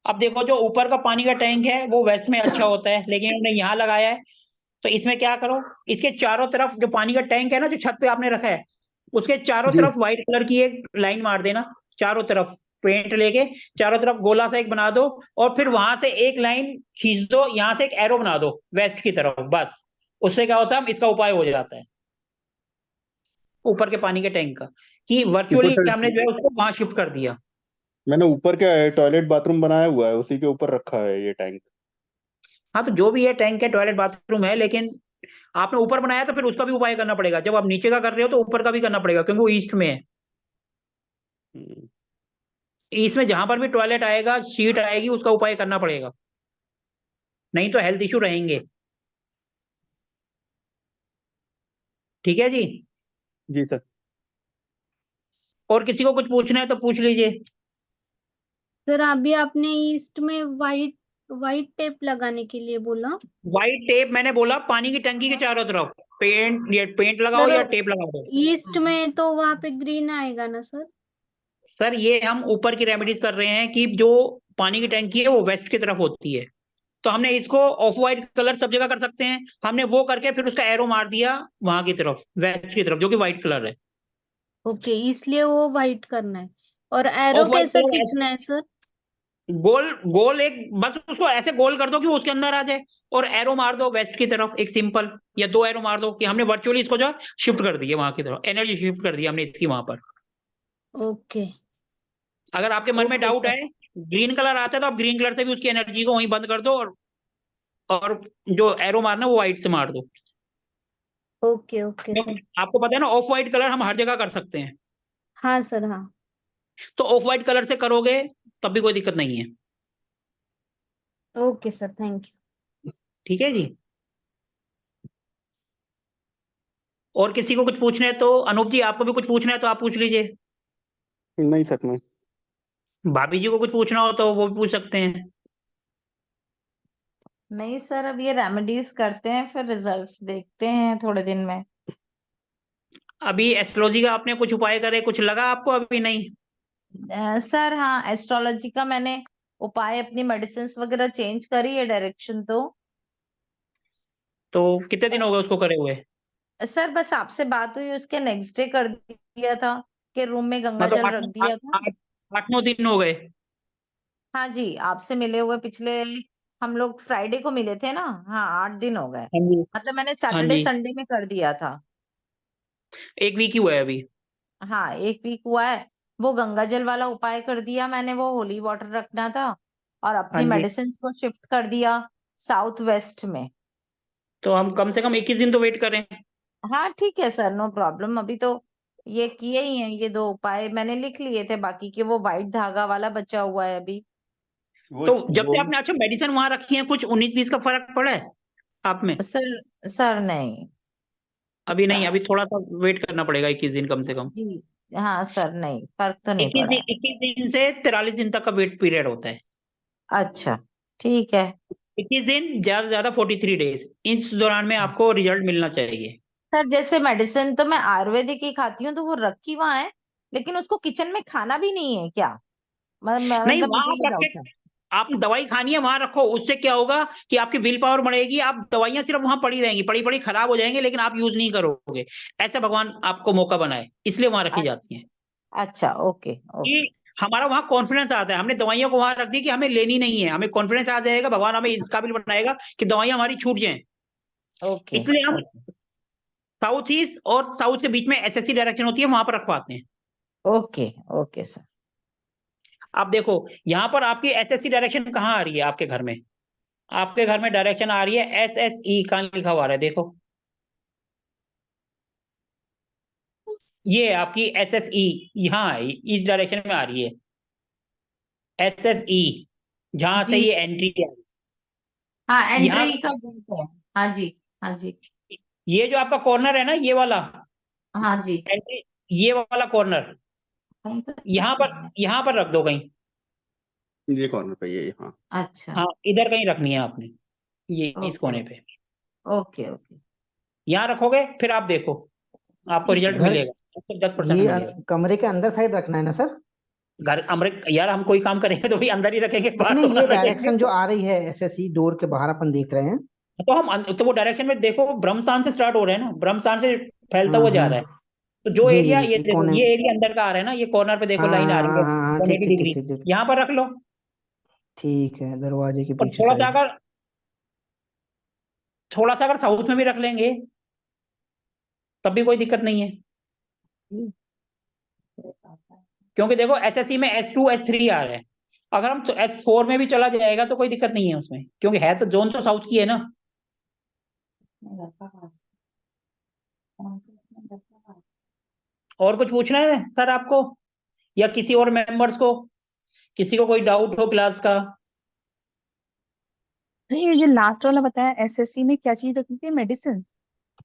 अब देखो, जो ऊपर का पानी का टैंक है वो वेस्ट में अच्छा होता है, लेकिन उन्होंने यहाँ लगाया है। तो इसमें क्या करो, इसके चारों तरफ जो पानी का टैंक है ना, जो छत पे आपने रखा है, उसके चारों जी। तरफ व्हाइट कलर की एक लाइन मार देना। चारों तरफ पेंट लेके चारों तरफ गोला सा एक बना दो, और फिर वहां से एक लाइन खींच दो, यहां से एक एरो बना दो वेस्ट की तरफ, बस। उससे क्या होता है, इसका उपाय हो जाता है ऊपर के पानी के टैंक का, कि देखो वर्चुअली सर, हमने जो है उसको वहां शिफ्ट कर दिया। मैंने ऊपर क्या है टॉयलेट बाथरूम बनाया हुआ है, उसी के ऊपर रखा है ये टैंक। हाँ, तो जो भी है टैंक है, टॉयलेट बाथरूम है, लेकिन आपने ऊपर बनाया तो फिर उसका भी उपाय करना पड़ेगा। जब आप नीचे का कर रहे हो तो ऊपर का भी करना पड़ेगा, क्योंकि वो ईस्ट में है। हम्म, ईस्ट में जहां पर भी टॉयलेट आएगा, शीट आएगी, उसका उपाय करना पड़ेगा, नहीं तो हेल्थ इश्यू रहेंगे। ठीक है जी। जी सर। और किसी को कुछ पूछना है तो पूछ लीजिए। सर अभी आपने ईस्ट में वाइट टेप लगाने के लिए बोला। व्हाइट टेप मैंने बोला पानी की टंकी के चारों तरफ पेंट लगाओ सर या टेप लगा दो। ईस्ट में तो वहां पे ग्रीन आएगा ना सर? सर ये हम ऊपर की रेमेडीज कर रहे हैं कि जो पानी की टंकी है वो वेस्ट की तरफ होती है, तो हमने इसको ऑफ व्हाइट कलर सब जगह कर सकते हैं, हमने वो करके फिर उसका एरो मार दिया वहां की तरफ, वेस्ट की तरफ, जो कि व्हाइट कलर है। ओके, इसलिए वो वाइट करना है। और एरो ऑफ व्हाइट कैसा कलर खींचना है सर? गोल गोल एक बस उसको ऐसे गोल कर दो कि वो उसके अंदर आ जाए, और एरो मार दो वेस्ट की तरफ, एक सिंपल, या 2 एरो मार दो कि हमने वर्चुअली इसको जो शिफ्ट कर दी है वहां की तरफ, एनर्जी शिफ्ट कर दी हमने इसकी वहां पर। ओके अगर आपके मन में ओके डाउट सर। है, ग्रीन कलर आता है तो आप ग्रीन कलर से भी उसकी एनर्जी को वहीं बंद कर दो, और जो एरो मारना वो व्हाइट से मार दो। Okay okay sir. आपको पता है ना ऑफ व्हाइट कलर हम हर जगह कर सकते हैं, हाँ सर हाँ। तो ऑफ व्हाइट कलर से करोगे तब भी कोई दिक्कत नहीं है। Okay sir, thank you. ठीक है जी। और किसी को कुछ पूछना है तो अनूप जी आपको भी कुछ पूछना है तो आप पूछ लीजिए। नहीं सर, नहीं। भाभी जी को कुछ पूछना हो तो वो भी पूछ सकते हैं। नहीं सर, अब ये रेमेडीज करते हैं, फिर रिजल्ट्स देखते हैं थोड़े दिन में। अभी एस्ट्रोलॉजी का आपने कुछ उपाय करे, कुछ लगा आपको अभी नहीं? सर हाँ, एस्ट्रोलॉजी का मैंने उपाय, अपनी मेडिसिन वगैरह चेंज करी है डायरेक्शन तो कितने दिन हो गए उसको करे हुए? सर बस आपसे बात हुई उसके नेक्स्ट डे कर दिया था, कि रूम में गंगा मतलब जल आठ रख दिया था। 8-9 दिन हो गए। हाँ जी, आपसे मिले हुए पिछले, हम लोग फ्राइडे को मिले थे ना, हाँ 8 दिन हो गए। हाँ जी। मतलब मैंने हाँ सैटरडे जी, संडे में कर दिया था। 1 वीक ही हुआ है अभी। हाँ 1 वीक हुआ है। वो गंगा जल वाला उपाय कर दिया मैंने, वो होली वाटर रखना था, और हाँ अपनी जी, मेडिसिन को शिफ्ट कर दिया साउथ वेस्ट में। तो हम कम से कम 21 दिन तो वेट करें। हाँ ठीक है सर, नो प्रॉब्लम। अभी तो ये किए ही हैं, ये 2 उपाय मैंने लिख लिए थे, बाकी के वो व्हाइट धागा वाला बचा हुआ है अभी। तो जब से आपने अच्छा मेडिसिन वहां रखी है कुछ 19-20 का फर्क पड़ा है आप में? सर नहीं। अभी नहीं, अभी थोड़ा सा वेट करना पड़ेगा 21 दिन कम से कम। जी हाँ सर, नहीं फर्क तो नहीं 21 पड़ा दिन, है। 21 दिन से 43 दिन तक का वेट पीरियड होता है। अच्छा ठीक है 21 दिन, ज्यादा से ज्यादा 43 डेज, इस दौरान में आपको रिजल्ट मिलना चाहिए। सर। जैसे मेडिसिन तो मैं आयुर्वेदिक ही खाती हूँ, तो वो रखी वहां है, लेकिन उसको किचन में खाना भी नहीं है क्या? नहीं, मतलब वहां मुझे आप ये रख के, डाउट है। आप दवाई खानी है वहां रखो, उससे क्या होगा कि आपकी विल पावर बढ़ेगी, आप दवाइयां सिर्फ वहां पड़ी रहेंगी, पड़ी पड़ी खराब हो जाएंगे, लेकिन आप यूज नहीं करोगे। ऐसा भगवान आपको मौका बनाए, इसलिए वहां रखी जाती है अच्छा ओके ओके। कि हमारा वहां कॉन्फिडेंस आता है। हमने दवाइयों को वहां रख दी कि हमें लेनी नहीं है, हमें कॉन्फिडेंस आ जाएगा, भगवान हमें इस काबिल बनाएगा कि दवाइयां हमारी छूट जाएं। ओके इसलिए हम ओके साउथ ईस्ट और साउथ के बीच में एसएससी डायरेक्शन होती है, वहां पर रखवाते हैं। Okay okay sir. आप देखो यहाँ पर आपकी एसएससी डायरेक्शन कहाँ आ रही है आपके घर में? आपके घर में डायरेक्शन आ रही है एसएसई, कहाँ लिखा हुआ है देखो, ये आपकी एसएसई यहाँ है, इस डायरेक्शन में आ रही है एसएसई, जहां से जी ये एंट्री है। हाँ, यहाँ एंट्री का बुक है। हाँ जी हाँ जी ये जो आपका कॉर्नर है ना, ये वाला हाँ जी। एंट्री, ये वाला कॉर्नर, यहाँ पर रख दो कहीं। ये कॉर्नर पे, ये हाँ। अच्छा हाँ, इधर कहीं रखनी है आपने, ये इस ओके कोने पे। Okay okay. यहाँ रखोगे फिर आप देखो आपको रिजल्ट घर मिलेगा, 10% ये मिलेगा। कमरे के अंदर साइड रखना है ना सर? घर अमृत यार, हम कोई काम करेंगे तो भी अंदर ही रखेंगे, नहीं बाहर तो नहीं, ये बाहर रखेंगे। डायरेक्शन जो आ रही है एसएससी डोर के बाहर अपन देख रहे हैं। तो तो वो डायरेक्शन में देखो, ब्रह्मस्थान से स्टार्ट हो रहे हैं ना, ब्रह्मस्थान से फैलता हुआ जा रहा है। तो जो जी एरिया, जी ये जी, देखो, कोने ये में। एरिया अंदर का आ रहा है ना, ये कॉर्नर पे देखो हाँ लाइन आ रही है हाँ हाँ हाँ, ठीक 180 ठीक ठीक डिग्री, ठीक ठीक। यहाँ पर रख लो। ठीक है, दरवाजे के और पीछे साइड। थोड़ा सा अगर साउथ में भी रख लेंगे तब भी कोई दिक्कत नहीं है, क्योंकि देखो एसएससी में S2 S3 आ रहा है। अगर हम तो S4 में भी चला जाएगा तो कोई दिक्कत नहीं है उसमें, क्योंकि है तो जोन तो साउथ की है ना। और कुछ पूछना है सर आपको, या किसी और मेंबर्स को, किसी को कोई डाउट हो क्लास का? तो ये जो लास्ट वाला बताया एसएससी में क्या चीज रखनी थी, मेडिसिन?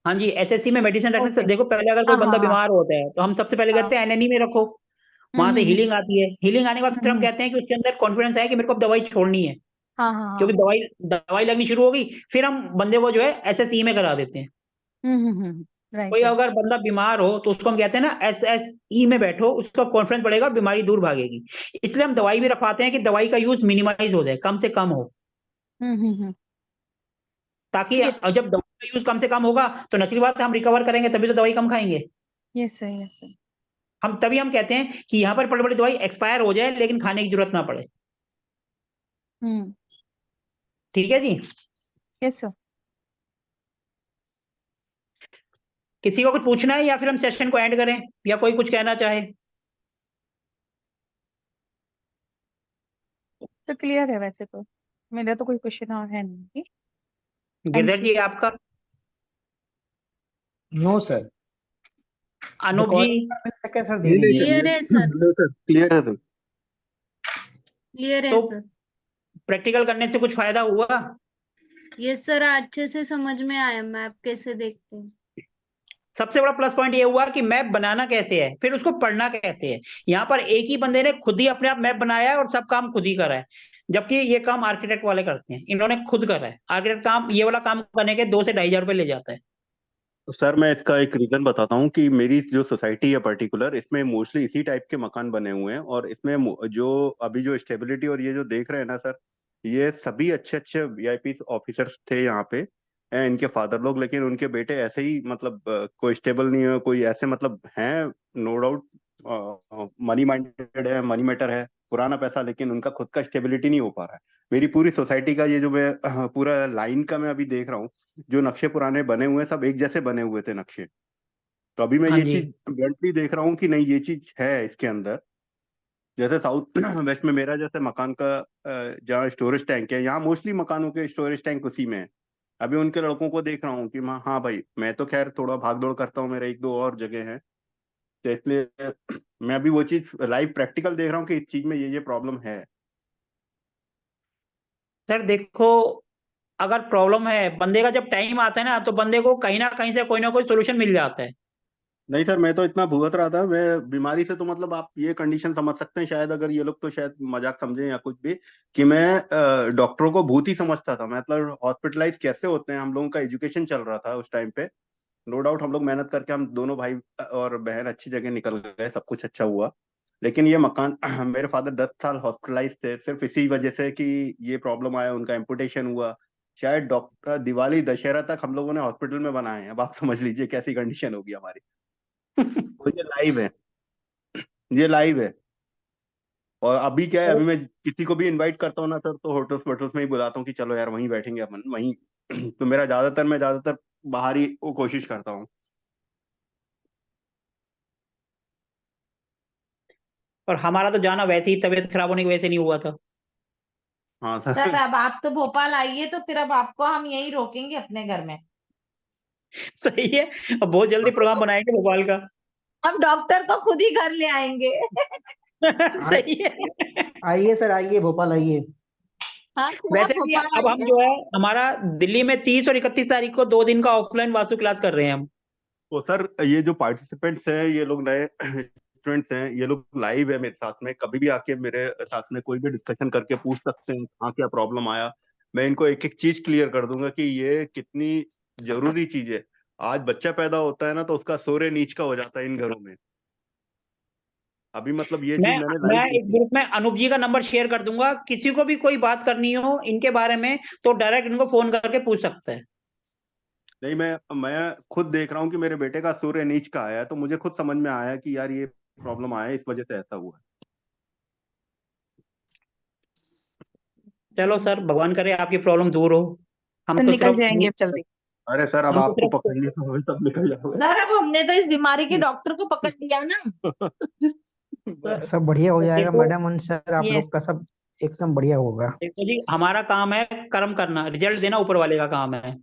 हाँ जी, एसएससी में मेडिसिन रखने से ओके। देखो, पहले अगर कोई हाँ बंदा हाँ हाँ बीमार होता है तो हम सबसे पहले हाँ कहते हैं एनएनी में रखो, वहां से हम्म, हीलिंग आती है, हीलिंग आने के बाद फिर हम हम्म, कहते हैं कि उसके अंदर कॉन्फिडेंस है कि मेरे को अब दवाई छोड़नी है, हाँ हाँ हाँ क्योंकि दवाई दवाई लगनी शुरू हो गई। फिर हम बंदे को जो है SSE में करा देते हैं। राइट कोई राइट अगर बंदा बीमार हो तो उसको हम कहते हैं ना SSE में बैठो, उसका कॉन्फिडेंस बढ़ेगा और बीमारी दूर भागेगी। इसलिए हम दवाई भी रखवाते हैं कि दवाई का यूज मिनिमाइज हो जाए, कम से कम हो, ताकि जब दवाई का यूज कम से कम होगा तो नचली बात है हम रिकवर करेंगे, तभी तो दवाई कम खाएंगे। यस सर यस सर तभी हम कहते हैं कि यहाँ पर बड़ी बड़ी दवाई एक्सपायर हो जाए लेकिन खाने की जरूरत ना पड़े। ठीक है जी। Yes sir. किसी को कुछ पूछना है या फिर हम सेशन को एंड करें, या कोई कुछ कहना चाहे? सर क्लियर है वैसे तो, मेरा तो कोई क्वेश्चन और है नहीं। Girdhar thank ji you. आपका? No sir, Anoop ji? Recording मिल सके सर दे नहीं नहीं दीजिए। क्लियर है सर, नहीं सर, क्लियर है सर। क्लियर है तो सर। प्रैक्टिकल करने से कुछ फायदा हुआ? ये सर अच्छे से समझ में आया मैप कैसे देखते हैं। सबसे बड़ा प्लस पॉइंट ये हुआ कि मैप बनाना कैसे है, फिर उसको पढ़ना कैसे है। यहाँ पर एक ही बंदे ने खुद ही अपने आप मैप बनाया है और सब काम खुद ही करा है, जबकि ये काम आर्किटेक्ट वाले करते हैं, इन्होंने खुद करा है। आर्किटेक्ट काम ये वाला काम करने के 2 से 2,500 रुपये ले जाता है। सर मैं इसका एक रीजन बताता हूँ कि मेरी जो सोसाइटी है पर्टिकुलर, इसमें मोस्टली इसी टाइप के मकान बने हुए हैं, और इसमें जो अभी जो स्टेबिलिटी और ये जो देख रहे हैं ना सर, ये सभी अच्छे अच्छे VIP ऑफिसर्स थे यहाँ पे, इनके फादर लोग, लेकिन उनके बेटे ऐसे ही मतलब कोई स्टेबल नहीं है, कोई ऐसे मतलब हैं, नो डाउट मनी माइंडेड है, मनी मैटर है, पुराना पैसा, लेकिन उनका खुद का स्टेबिलिटी नहीं हो पा रहा है। मेरी पूरी सोसाइटी का ये जो मैं पूरा लाइन का मैं अभी देख रहा हूँ, जो नक्शे पुराने बने हुए हैं सब एक जैसे बने हुए थे नक्शे। तो अभी मैं हाँ ये जी। चीज ब्लंटली देख रहा हूँ कि नहीं, ये चीज है इसके अंदर। जैसे साउथ वेस्ट में मेरा जैसे मकान का जहाँ स्टोरेज टैंक है, यहाँ मोस्टली मकानों के स्टोरेज टैंक उसी में है। अभी उनके लड़कों को देख रहा हूँ कि हाँ भाई, मैं तो खैर थोड़ा भाग दौड़ करता हूँ, मेरे 1-2 और जगह है, तो इसलिए मैं अभी वो चीज लाइव प्रैक्टिकल देख रहा हूँ कि इस चीज में ये प्रॉब्लम है। सर देखो, अगर प्रॉब्लम है, बंदे का जब टाइम आता है ना तो बंदे को कहीं ना कहीं से कोई ना कोई सोल्यूशन मिल जाता है। नहीं सर, मैं तो इतना भुगत रहा था, मैं बीमारी से तो मतलब आप ये कंडीशन समझ सकते हैं शायद, अगर ये लोग तो शायद मजाक समझें या कुछ भी, कि मैं डॉक्टरों को भूत ही समझता था। मतलब हॉस्पिटलाइज कैसे होते हैं, हम लोगों का एजुकेशन चल रहा था उस टाइम पे। नो डाउट हम लोग मेहनत करके, हम दोनों भाई और बहन अच्छी जगह निकल गए, सब कुछ अच्छा हुआ। लेकिन ये मकान मेरे फादर 10 साल हॉस्पिटलाइज थे सिर्फ इसी वजह से कि ये प्रॉब्लम आया, उनका एम्पुटेशन हुआ। शायद डॉक्टर दिवाली दशहरा तक हम लोगों ने हॉस्पिटल में बनाए हैं। अब आप समझ लीजिए कैसी कंडीशन होगी हमारी। तो ये लाइव है, ये लाइव है। और अभी क्या है, अभी मैं किसी को भी इनवाइट करता हूँ ना सर, तो होटल्स वोटल्स में ही बुलाता हूँ कि चलो यार वहीं बैठेंगे अपन वहीं। तो मैं ज्यादातर बाहर ही वो कोशिश करता हूँ। और हमारा तो जाना वैसे ही तबीयत खराब होने की वजह से नहीं हुआ था। हाँ सर सर। अब आप तो भोपाल आइए, तो फिर अब आपको हम यहीं रोकेंगे अपने घर में। सही है, अब बहुत जल्दी प्रोग्राम बनाएंगे भोपाल का। हम डॉक्टर को खुद ही घर ले आएंगे। सही है। आइए सर, आइए भोपाल आइए। हाँ सर आप वैसे भी भोपाल अब हम आइए। जो है हमारा दिल्ली में 30 और 31 तारीख को 2 दिन का ऑफलाइन वास्तु क्लास कर रहे हैं हम। तो सर ये जो पार्टिसिपेंट्स हैं, ये लोग नए स्टूडेंट्स हैं, ये लोग लाइव है मेरे साथ में, कभी भी आके मेरे साथ में कोई भी डिस्कशन करके पूछ सकते हैं कहाँ क्या प्रॉब्लम आया। मैं इनको एक एक चीज क्लियर कर दूंगा कि ये कितनी जरूरी चीज है। आज बच्चा पैदा होता है ना, तो उसका सोरे नीच का हो जाता है इन घरों में। अभी मतलब ये मैं चीज मैंने मैं लाइव एक देखी है। ग्रुप में अनूप जी का नंबर शेयर कर दूंगा, किसी को भी कोई बात करनी हो इनके बारे में तो डायरेक्ट इनको फोन करके पूछ सकता है। नहीं, मैं खुद देख रहा हूँ कि मेरे बेटे का सूर्य नीच का आया है, तो मुझे खुद समझ में आया कि यार ये प्रॉब्लम आया है, इस वजह से ऐसा हुआ है। चलो सर, भगवान करे आपकी प्रॉब्लम दूर हो। हम तो तो निकल सिर्फ जाएंगे अब जल्दी। अरे सर, अब हम तो आपको सिर्फ पकड़ लिया तो हमें सब निकल जाओगे। सर अब हमने तो इस बीमारी के डॉक्टर को पकड़ लिया ना। सब बढ़िया हो जाएगा देखो, मैडम, उन सर आप यस लोग का सब एकदम बढ़िया होगा। देखो जी, हमारा काम है कर्म करना, रिजल्ट देना ऊपर वाले का काम है।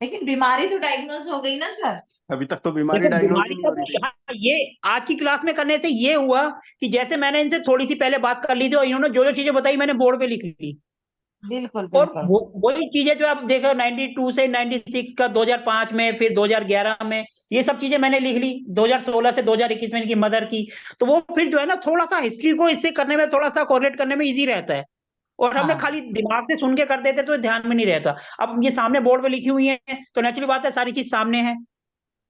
लेकिन बीमारी तो डायग्नोज हो गई ना सर। अभी तक तो बीमारी देखो डायग्नोज ही बीमारी नहीं का हो रही तो थी। हाँ, ये आज की क्लास में करने से ये हुआ कि जैसे मैंने इनसे थोड़ी सी पहले बात कर ली थी और इन्होंने जो जो चीजें बताई मैंने बोर्ड पे लिख ली। बिल्कुल और बिल्कुल। वही चीजें जो आप देखो 92 से 96 का, 2005 में, फिर 2011 में, ये सब चीजें मैंने लिख ली। 2016 से 2021 में इनकी मदर की, तो वो फिर जो है ना थोड़ा सा हिस्ट्री को इससे करने में, थोड़ा सा कोरिलेट करने में इजी रहता है। और हमने हाँ खाली दिमाग से सुन के कर देते तो ध्यान में नहीं रहता। अब ये सामने बोर्ड पे लिखी हुई है तो नेचुरली बात है, सारी चीज सामने है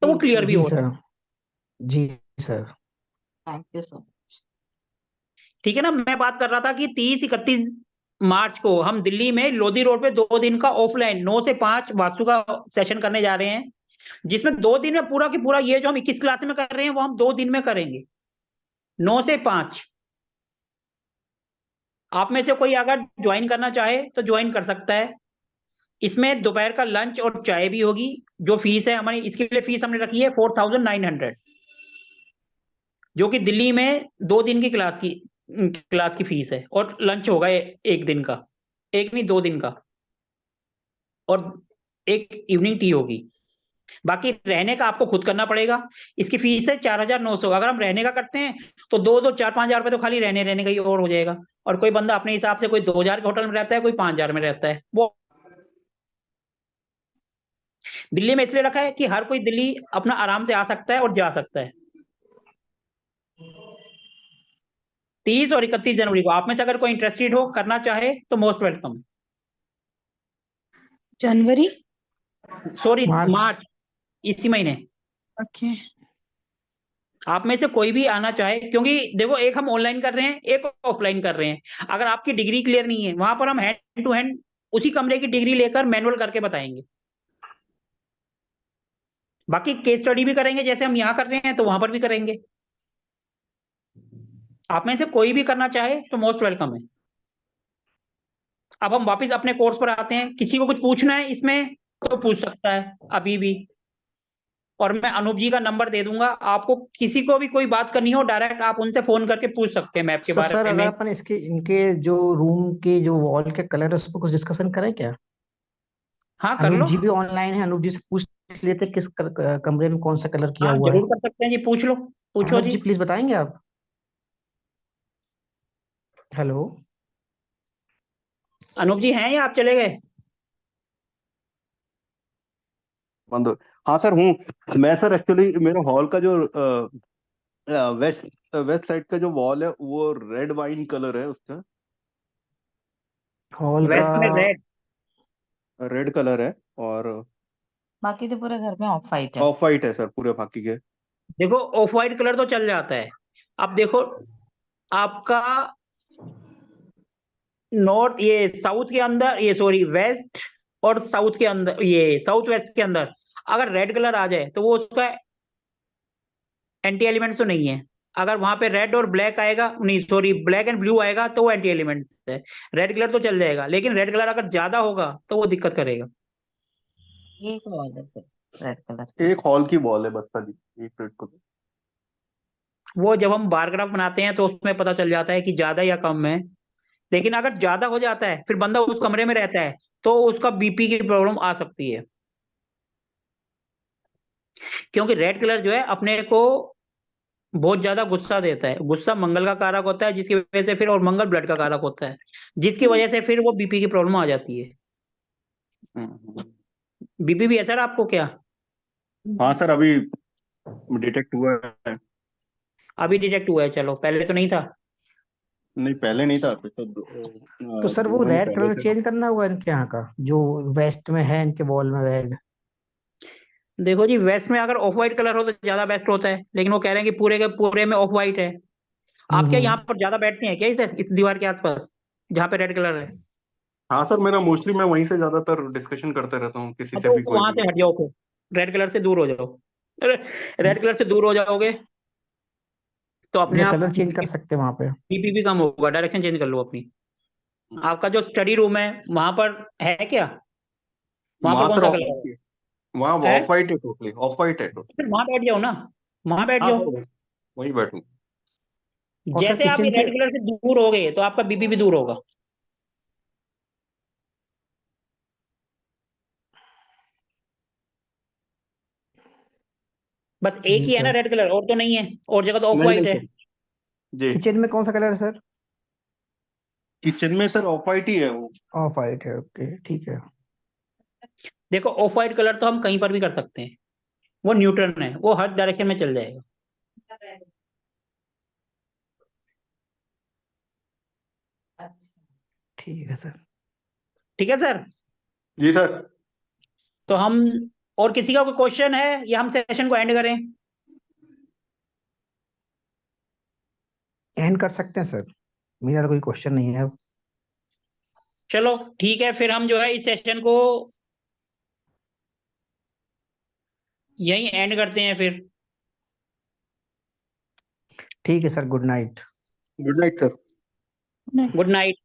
तो वो ठीक क्लियर ठीक। भी जी हो रहा है। सर। जी sir. Thank you so much. ठीक है ना। मैं बात कर रहा था कि 30-31 मार्च को हम दिल्ली में लोधी रोड पे 2 दिन का ऑफलाइन 9 से 5 वास्तु का सेशन करने जा रहे हैं, जिसमें 2 दिन में पूरा की पूरा ये जो हम 21 क्लास में कर रहे हैं वो हम 2 दिन में करेंगे, 9 से 5। आप में से कोई अगर ज्वाइन करना चाहे तो ज्वाइन कर सकता है। इसमें दोपहर का लंच और चाय भी होगी। जो फीस है हमारी, इसके लिए फीस हमने रखी है 4900, जो कि दिल्ली में 2 दिन की क्लास की फीस है। और लंच होगा एक दिन का, एक नहीं 2 दिन का, और एक इवनिंग टी होगी। बाकी रहने का आपको खुद करना पड़ेगा। इसकी फीस है 4900। अगर हम रहने का करते हैं तो 2-4-5 हजार रुपए तो खाली रहने रहने का ही और हो जाएगा। और कोई बंदा अपने हिसाब से, कोई 2000 के होटल में रहता है, कोई 5000 में रहता है। वो दिल्ली में इसलिए रखा है कि हर कोई दिल्ली अपना आराम से आ सकता है और जा सकता है। 30 और 31 जनवरी को आप में से अगर कोई इंटरेस्टेड हो, करना चाहे तो मोस्ट वेलकम। जनवरी। सॉरी, मार्च। मार्च, इसी महीने। ओके। आप में से कोई भी आना चाहे, क्योंकि देखो एक हम ऑनलाइन कर रहे हैं, एक ऑफलाइन कर रहे हैं। अगर आपकी डिग्री क्लियर नहीं है, वहां पर हम हैंड टू हैंड उसी कमरे की डिग्री लेकर मैनुअल करके बताएंगे। बाकी केस स्टडी भी करेंगे, जैसे हम यहाँ कर रहे हैं तो वहां पर भी करेंगे। आप में से कोई भी करना चाहे तो मोस्ट वेलकम है। अब हम वापस अपने कोर्स पर आते हैं। किसी को कुछ पूछना है इसमें तो पूछ सकता है अभी भी। और मैं अनूप जी का नंबर दे दूंगा आपको। किसी को भी कोई बात करनी हो, डायरेक्ट आप उनसे फोन करके पूछ सकते हैं मैप के सर बारे अगर में। अपन इसके इनके जो रूम के जो वॉल के कलर है उस पर कुछ डिस्कशन करें क्या? हाँ, कर अनूप लो। जी भी ऑनलाइन है, अनूप जी से पूछ लेते किस कमरे में कौन सा कलर किया हाँ, हुआ है। जरूर कर सकते हैं जी, पूछ लो। पूछो अनूप जी। जी प्लीज बताएंगे आप। हेलो। अनूप जी हैं या आप चले गए? बंद हाँ सर हूँ मैं सर। एक्चुअली मेरा हॉल का जो वेस्ट वेस्ट साइड का जो वॉल है वो रेड वाइन कलर है उसका। हॉल का। वेस्ट में रेड। रेड कलर है और बाकी तो पूरे घर में ऑफ वाइट है। ऑफ वाइट है सर पूरे बाकी के। देखो ऑफ वाइट कलर तो चल जाता है। अब देखो आपका नॉर्थ, ये साउथ के अंदर, ये सॉरी वेस्ट और साउथ के अंदर, ये साउथ वेस्ट के अंदर अगर रेड कलर आ जाए तो वो उसका एंटी एलिमेंट्स तो नहीं है। अगर वहां पे रेड और ब्लैक आएगा, नहीं सॉरी, ब्लैक एंड ब्लू आएगा तो वो एंटी एलिमेंट्स है। रेड कलर तो चल जाएगा, लेकिन रेड कलर अगर ज्यादा होगा तो वो दिक्कत करेगा। एक वॉल है रेड कलर। एक हॉल की वॉल है बस खाली एक रेड कलर। वो जब हम बार ग्राफ बनाते हैं तो उसमें पता चल जाता है कि ज्यादा या कम है। लेकिन अगर ज्यादा हो जाता है, फिर बंदा उस कमरे में रहता है तो उसका बीपी की प्रॉब्लम आ सकती है। क्योंकि रेड कलर जो है अपने को बहुत ज्यादा गुस्सा देता है। गुस्सा मंगल का कारक होता है, जिसकी वजह से फिर, और मंगल ब्लड का कारक होता है, जिसकी वजह से फिर वो बीपी की प्रॉब्लम आ जाती है। हम्म। बीपी भी है सर आपको क्या? हाँ सर अभी डिटेक्ट हुआ है। अभी डिटेक्ट हुआ है, चलो, पहले तो नहीं था। नहीं पहले नहीं था अभी तो तो सर वो 2 महीने रेड पहले कलर से। चेंज करना होगा इनके यहाँ का, जो वेस्ट में है इनके वॉल में रेड। देखो जी, वेस्ट में अगर ऑफ वाइट कलर हो तो ज्यादा बेस्ट होता है, लेकिन वो कह रहे हैं कि पूरे के पूरे में ऑफ वाइट है। आप क्या यहाँ हम्म। पर ज्यादा बैठते हैं क्या इधर इस दीवार के आसपास जहाँ पे रेड कलर है? हाँ सर मेरा मोस्टली मैं वहीं से ज्यादातर डिस्कशन करते रहता हूँ किसी हाँ, से तो भी कोई वहां भी। से हट जाओ फिर, रेड कलर से दूर हो जाओ। रेड कलर से दूर हो जाओगे तो अपने या आप कलर चेंज कर सकते हैं वहां पे। बीपी भी कम होगा। डायरेक्शन चेंज कर लो अपनी। आपका जो स्टडी रूम है वहां पर है क्या? वहां पर वहां कौन सर सा कलर वहाँ है? ऑफ वाइट है टोटली ऑफ वाइट है टोटली। फिर वहां बैठ जाओ ना, वहां बैठ हाँ जाओ। सर वहीं बैठूँ। और सर जैसे आप ये किचन के। रेड कलर से दूर हो गए तो आपका बीपी भी दूर होगा। बस एक जी ही है ना सर। रेड कलर, और तो नहीं है, और जगह तो ऑफ नहीं वाइट नहीं है। सर जी। किचन में कौन सा कलर है सर? किचन में सर ऑफ वाइट ही है वो। ऑफ वाइट है, ओके ठीक है। देखो ऑफ वाइट कलर तो हम कहीं पर भी कर सकते हैं, वो न्यूट्रल है, वो हर डायरेक्शन में चल जाएगा। ठीक है सर। ठीक है सर। जी सर। तो हम, और किसी का कोई क्वेश्चन है या हम सेशन को एंड करें? एंड कर सकते हैं सर, मेरा तो कोई क्वेश्चन नहीं है अब। चलो ठीक है, फिर हम जो है इस सेशन को यहीं एंड करते हैं फिर। ठीक है sir, good night. Good night sir. Good night.